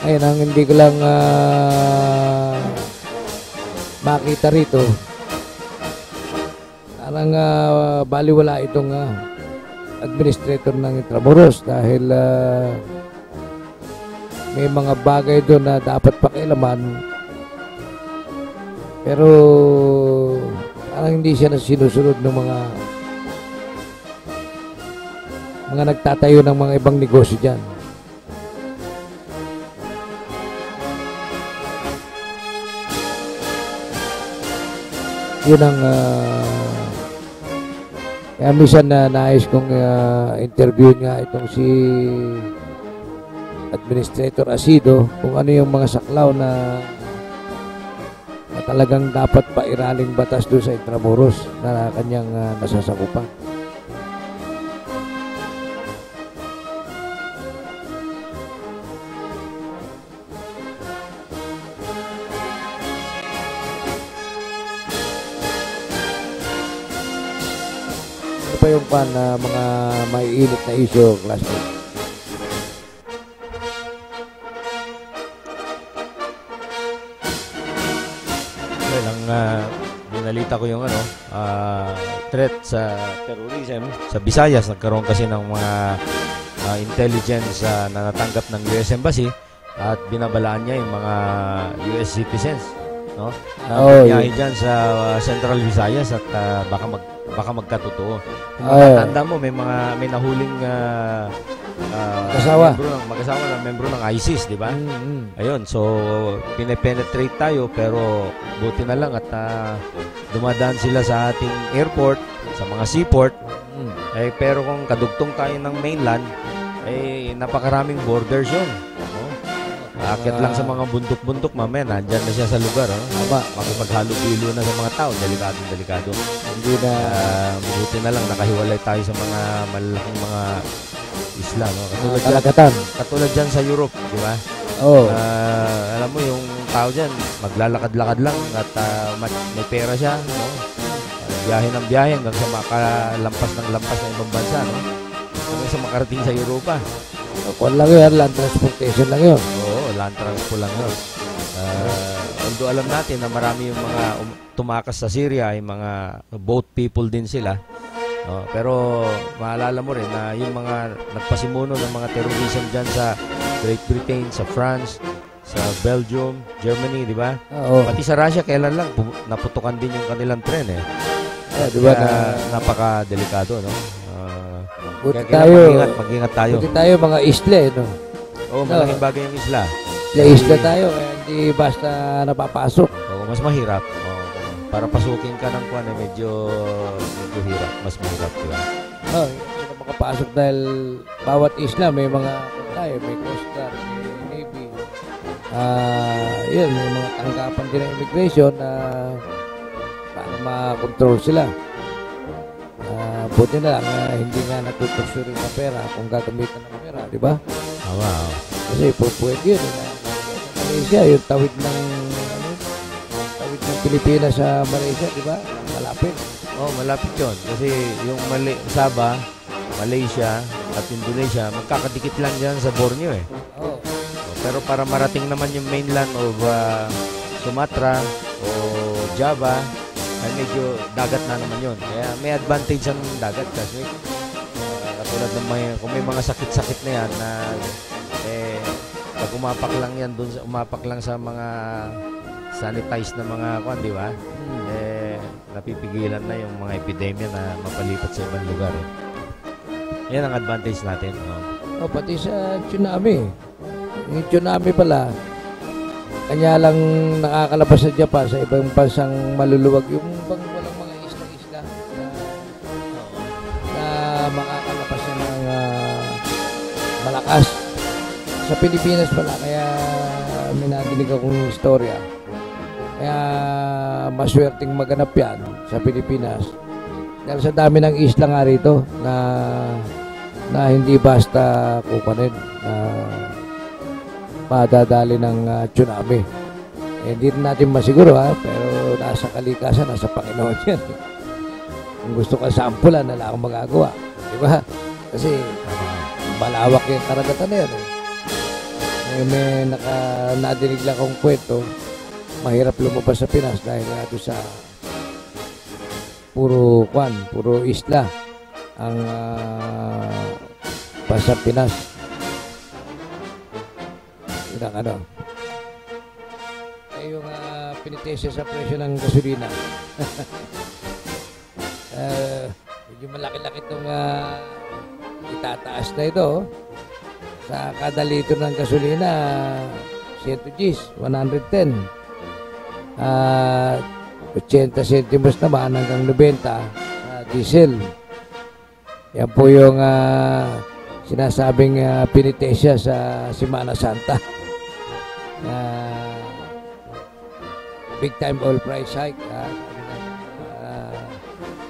Ayun, ang hindi ko lang makita rito, parang baliwala itong administrator ng Intramuros dahil may mga bagay doon na dapat pakialaman, pero parang hindi siya sinusunod ng mga nagtatayo ng mga ibang negosyo dyan. Yun ang kaya minsan na nais kong interview nga itong si Administrator Asido kung ano yung mga saklaw na talagang dapat pairaling batas doon sa Intramuros na kanyang nasasakupan. Pa yung mga maiinit na issue, classmate? Well, ang binalita ko yung threat sa terrorism sa Visayas. Nagkaroon kasi ng mga intelligence na natanggap ng US Embassy at binabalaan niya yung mga US citizens, no? Nangyayari dyan sa Central Visayas at baka magkatotoo. Tanda mo, may nahuling mag-asawa ng membro ng ISIS, di ba? Ayun, so pinepenetrate tayo, pero buti na lang at dumadaan sila sa ating airport, sa mga seaport. Pero kung kadugtong tayo ng mainland, napakaraming borders yun. Akit lang sa mga bundok-bundok, mamaya nandyan na siya sa lugar. Makipaghalo-bilo na sa mga tao. Delikado. Hindi na buti na lang nakahiwalay tayo sa mga malalaking mga isla, no? Katulad dyan sa Europe, di ba? Alam mo, yung tao dyan maglalakad-lakad lang at may pera siya, no? Biyahe ng biyahe hanggang sa makalampas ng lampas ng ibang bansa, no? Hanggang sa makarating sa Europa. Kung lang yun, land transportation lang yun. Oo, land transport lang yun. Although alam natin na marami yung mga tumakas sa Syria, yung mga boat people din sila. Pero maalala mo rin na yung mga nagpasimuno ng mga terrorism dyan sa Great Britain, sa France, sa Belgium, Germany, di ba? Pati sa Russia, kailan lang naputukan din yung kanilang tren, eh. Diba napaka-delikado, no? Mag-ingat tayo. Buti tayo mga isla, no? Malaking bagay yung isla. Isla tayo, kaya hindi basta napapasok. Mas mahirap. Para pasukin ka ng kuwan, medyo hirap. Mas mahirap, di ba? Hindi na makapasok dahil bawat isla may mga tayo, may Coast Guard, may Navy. Yun, may mga tanggapan din ng immigration na para ma-control sila. Buti na lang hindi nga natutuksuri ng pera kung gagamitan ng pera, di ba? Kasi pwede yun. Malaysia, yung tawid ng Pilipinas sa Malaysia, di ba? Malapit. Malapit yun. Kasi yung Sabah, Malaysia at Indonesia, magkakadikit lang dyan sa Borneo, eh. Pero para marating naman yung mainland of Sumatra o Java, ay medyo dagat na naman yun. Kaya may advantage ang dagat kasi katulad ng kung may mga sakit-sakit na yan na pag umapak lang yan dun, umapak lang sa mga sanitized na mga kwan, di ba? Napipigilan na yung mga epidemya na mapalipat sa ibang lugar, eh. Yan ang advantage natin, no? Pati sa tsunami. Yung tsunami pala, kanya lang nakakalabas sa Japan sa ibang bansang maluluwag. Yung bang walang mga isla-isla na makakalabas na ng malakas. Sa Pilipinas pala, kaya may nadinig akong istorya. Kaya maswerteng maganap yan sa Pilipinas. Dahil sa dami ng isla nga rito na hindi basta kukunin na madadali ng tsunami. Hindi rin natin masiguro pero nasa kalikasan, nasa Panginoon yan. Kung gusto ka sampulan, wala akong magagawa. Diba? Kasi malawak yung karagatan na yan. May nadinig lang akong kwento, mahirap lumabas sa Pinas dahil nga doon sa puro isla ang basa Pinas. Yun ang ano. Ay yung pinitesya sa presyo ng gasolina. Medyo malaki-laki itong itataas na ito. Sa kada litro ng gasolina, 100 Gs, 110. 80 centimos naman hanggang 90 diesel. Yan po yung sinasabing pinitesya sa Semana Santa. Big time oil price hike.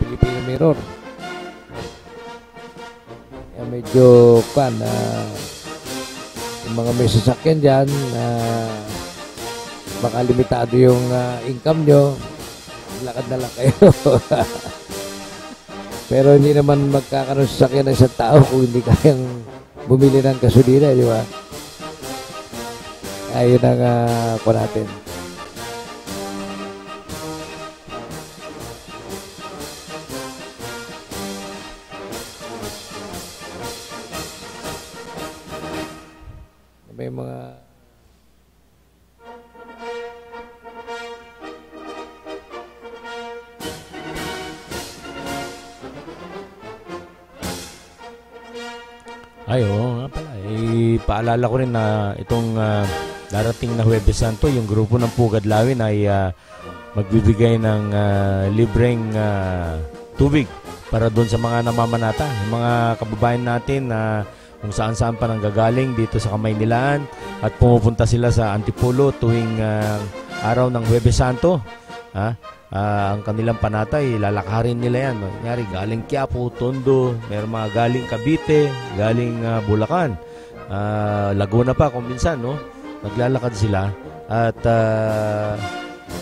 Filipino Mirror. Yan medyo yung mga may sasakyan dyan baka limitado yung income nyo, lakad na lang kayo. Pero hindi naman magkakaroon sasakyan ng isang tao kung hindi kayang bumili ng gasolina, di ba? Ayun ang po natin. May mga nga pala. Paalala ko rin na itong darating na Huwebes Santo, yung grupo ng Pugad Lawin ay magbibigay ng libreng tubig para doon sa mga namamanata. Yung mga kababayan natin na kung saan-saan pa nanggagaling dito sa Kamaynilaan at pumupunta sila sa Antipolo tuwing araw ng Huwebes Santo. Ang kanilang panatay, lalakarin nila yan. Nangyari, galing Quiapo, Tondo, meron mga galing Cavite, galing Bulacan, Laguna pa kung minsan, no? Naglalakad sila at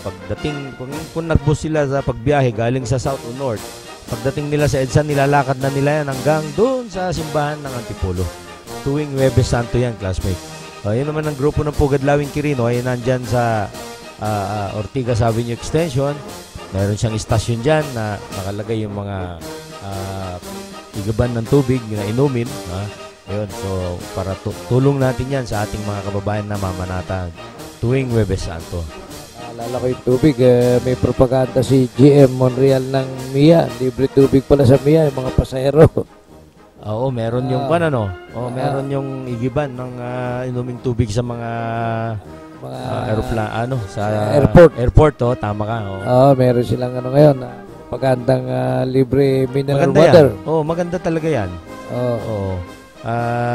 pagdating, kung nagbus sila sa pagbiyahe galing sa South o North, pagdating nila sa EDSA, nilalakad na nila yan hanggang doon sa simbahan ng Antipolo. Tuwing Huwebes Santo yan, classmate. Yun naman ang grupo ng Pugad Lawin Quirino ay nandyan sa Ortigas Avenue Extension. Meron siyang istasyon dyan na nakalagay yung mga igaban ng tubig na inumin. Yun, so para tulong natin yan sa ating mga kababayan na mamanata tuwing Huwebes Santo. Alala ko yung tubig, may propaganda si GM Monreal ng MIA. Libre tubig pala sa MIA, yung mga pasahero. Oo, meron yung meron yung igiban ng inuming tubig sa mga aeroplano, sa airport, tama ka. Meron silang ngayon, pagandang libre mineral water. Maganda talaga yan.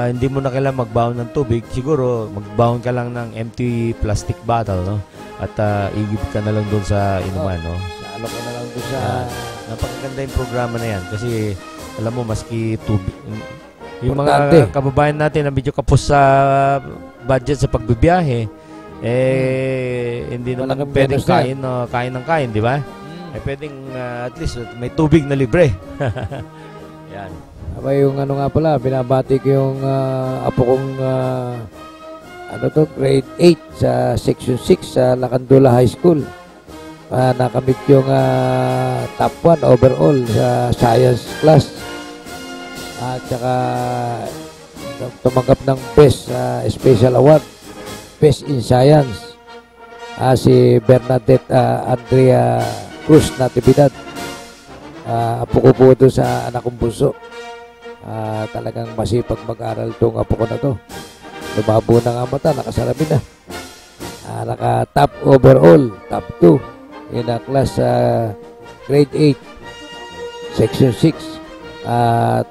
Hindi mo na kailangan magbaon ng tubig. Siguro, magbaon ka lang ng empty plastic bottle, no? At igib ka na lang doon sa inuman, no? Salo ka na lang doon sa... napakaganda yung programa na yan. Kasi, alam mo, maski tubig... Yung mga kababayan natin na medyo kapos sa budget sa pagbibiyahe, hindi naman pwedeng kain ng kain, di ba? Pwedeng at least may tubig na libre. Yan. Yung nga pala, binabati ko yung apo kong grade 8 sa section 6 sa Lacandula High School. Nakamit yung top 1 overall sa science class. At saka tumanggap ng best special award, best in science, si Bernadette Andrea Cruz Natividad. Apo ko po ito sa anak kong bunso. Talagang masipag mag-aral itong apo ko na to. lumabo na nga mata, nakasalamin na. Naka-top overall, top 2 in the class grade 8, section 6.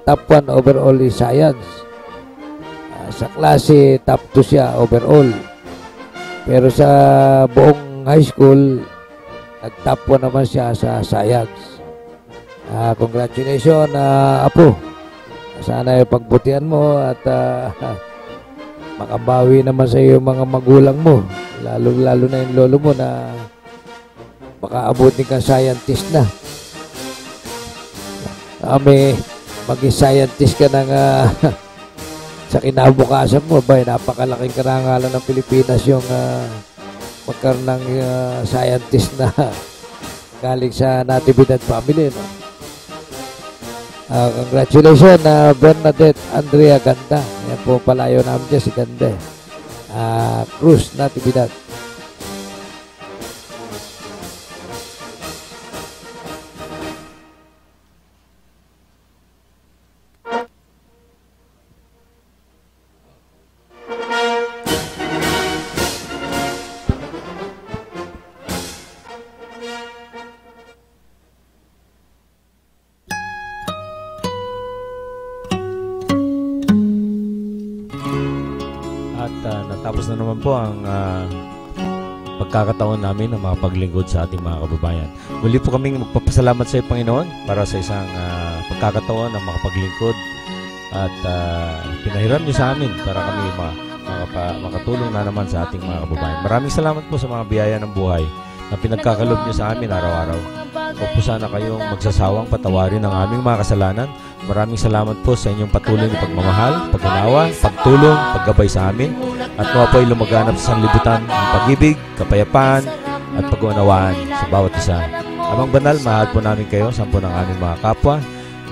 Top 1 overall is science. Sa klase, top 2 siya overall. Pero sa buong high school, nag-top 1 naman siya sa science. Congratulations, Apo. Sana yung pagbutihan mo at makabawi naman sa iyo mga magulang mo. Lalo na yung lolo mo na makaabutin kang scientist na. Maging scientist ka ng sa kinabukasan mo. Napakalaking karangalan ng Pilipinas yung magkaroon ng scientist na galing sa Natividad family. No? Congratulations, Bernadette Andrea Ganda. Yan po palayo namin dyan si Ganda. Cruz Natividad. Natapos na naman po ang pagkakataon namin na makapaglingkod sa ating mga kababayan. Muli po kaming magpapasalamat sa iyo, Panginoon, para sa isang pagkakataon na makapaglingkod at pinahiram niyo sa amin para kami makatulong na naman sa ating mga kababayan. Maraming salamat po sa mga biyaya ng buhay na pinagkakalob niyo sa amin araw-araw. O po sana kayong magsasawang patawarin ang aming mga kasalanan. Maraming salamat po sa inyong patuloy na pagmamahal, pag-unawa, pagtulong, paggabay sa amin. At nawa po ay lumaganap sa sanlibutan ng pag-ibig, kapayapaan, at pag-uunawaan sa bawat isa. Amang Banal, mahal po namin kayo, sampo ng aming mga kapwa.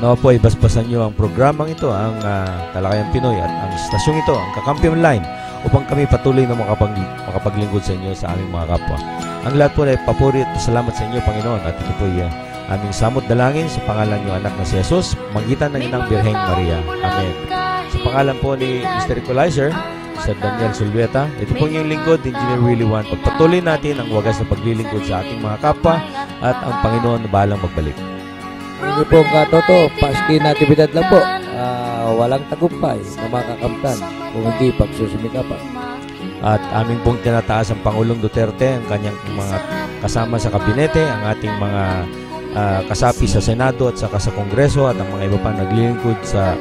Nawa po ay basbasan nyo ang programang ito, ang Talakayang Pinoy, at ang stasyong ito, ang Kakampi Online, upang kami patuloy na makapaglingkod sa inyo sa aming mga kapwa. Ang lahat po ay papuri at salamat sa inyo, Panginoon, at ito po ay aming samot dalangin sa pangalan niyo anak na si Jesus, magitan ng Inang Birheng Maria. Amen. Sa pangalan po ni Mr. Equalizer, Sir Daniel Sulueta, ito po yung lingkod, Engineer Willie Juan. Pagpatuloy natin ang wagas na paglilingkod sa ating mga kapwa at ang Panginoon na bahalang magbalik. Hindi po katoto, paski Natividad lang po. Walang tagumpay na makakamtan kung hindi pagsusumikapan. At aming pong tinataas ang Pangulong Duterte, ang kanyang mga kasama sa kabinete, ang ating mga kasapi sa Senado at saka sa Kongreso at ang mga iba pa naglilingkod sa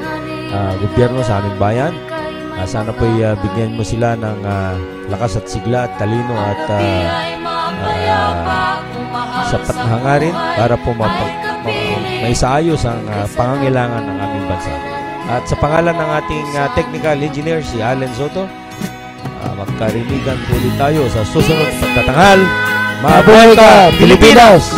gobyerno sa aming bayan. Sana po bigyan mo sila ng lakas at sigla at talino at sapat na hangarin para po maisaayos ang pangangailangan ng aming bansa. At sa pangalan ng ating technical engineer, si Allen Soto, magkarinigan po ulit tayo sa susunod pagtatanghal. Mabuhay ka, Pilipinas!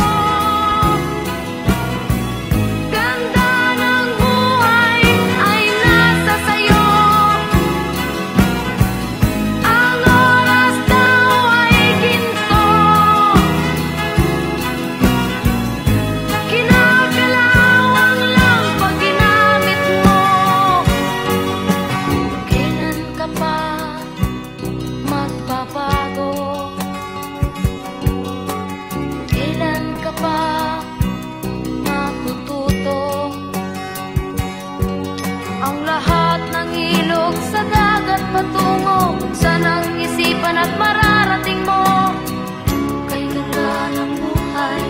At mararating mo kay ganda ng buhay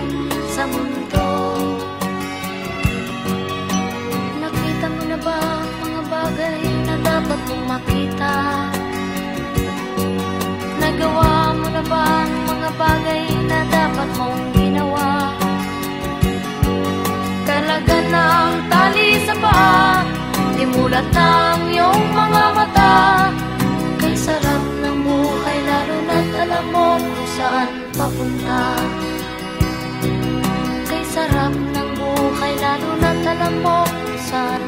sa mundo. Nakita mo na ba mga bagay na dapat mong makita? Nagawa mo na ba mga bagay na dapat mong ginawa? Kalaga ng tali sa paa, imulat ng iyong mga mata. Kay sarap ng buhay, lalo na't alam mo kung saan papunta. Kay sarap ng buhay, lalo na't alam mo kung saan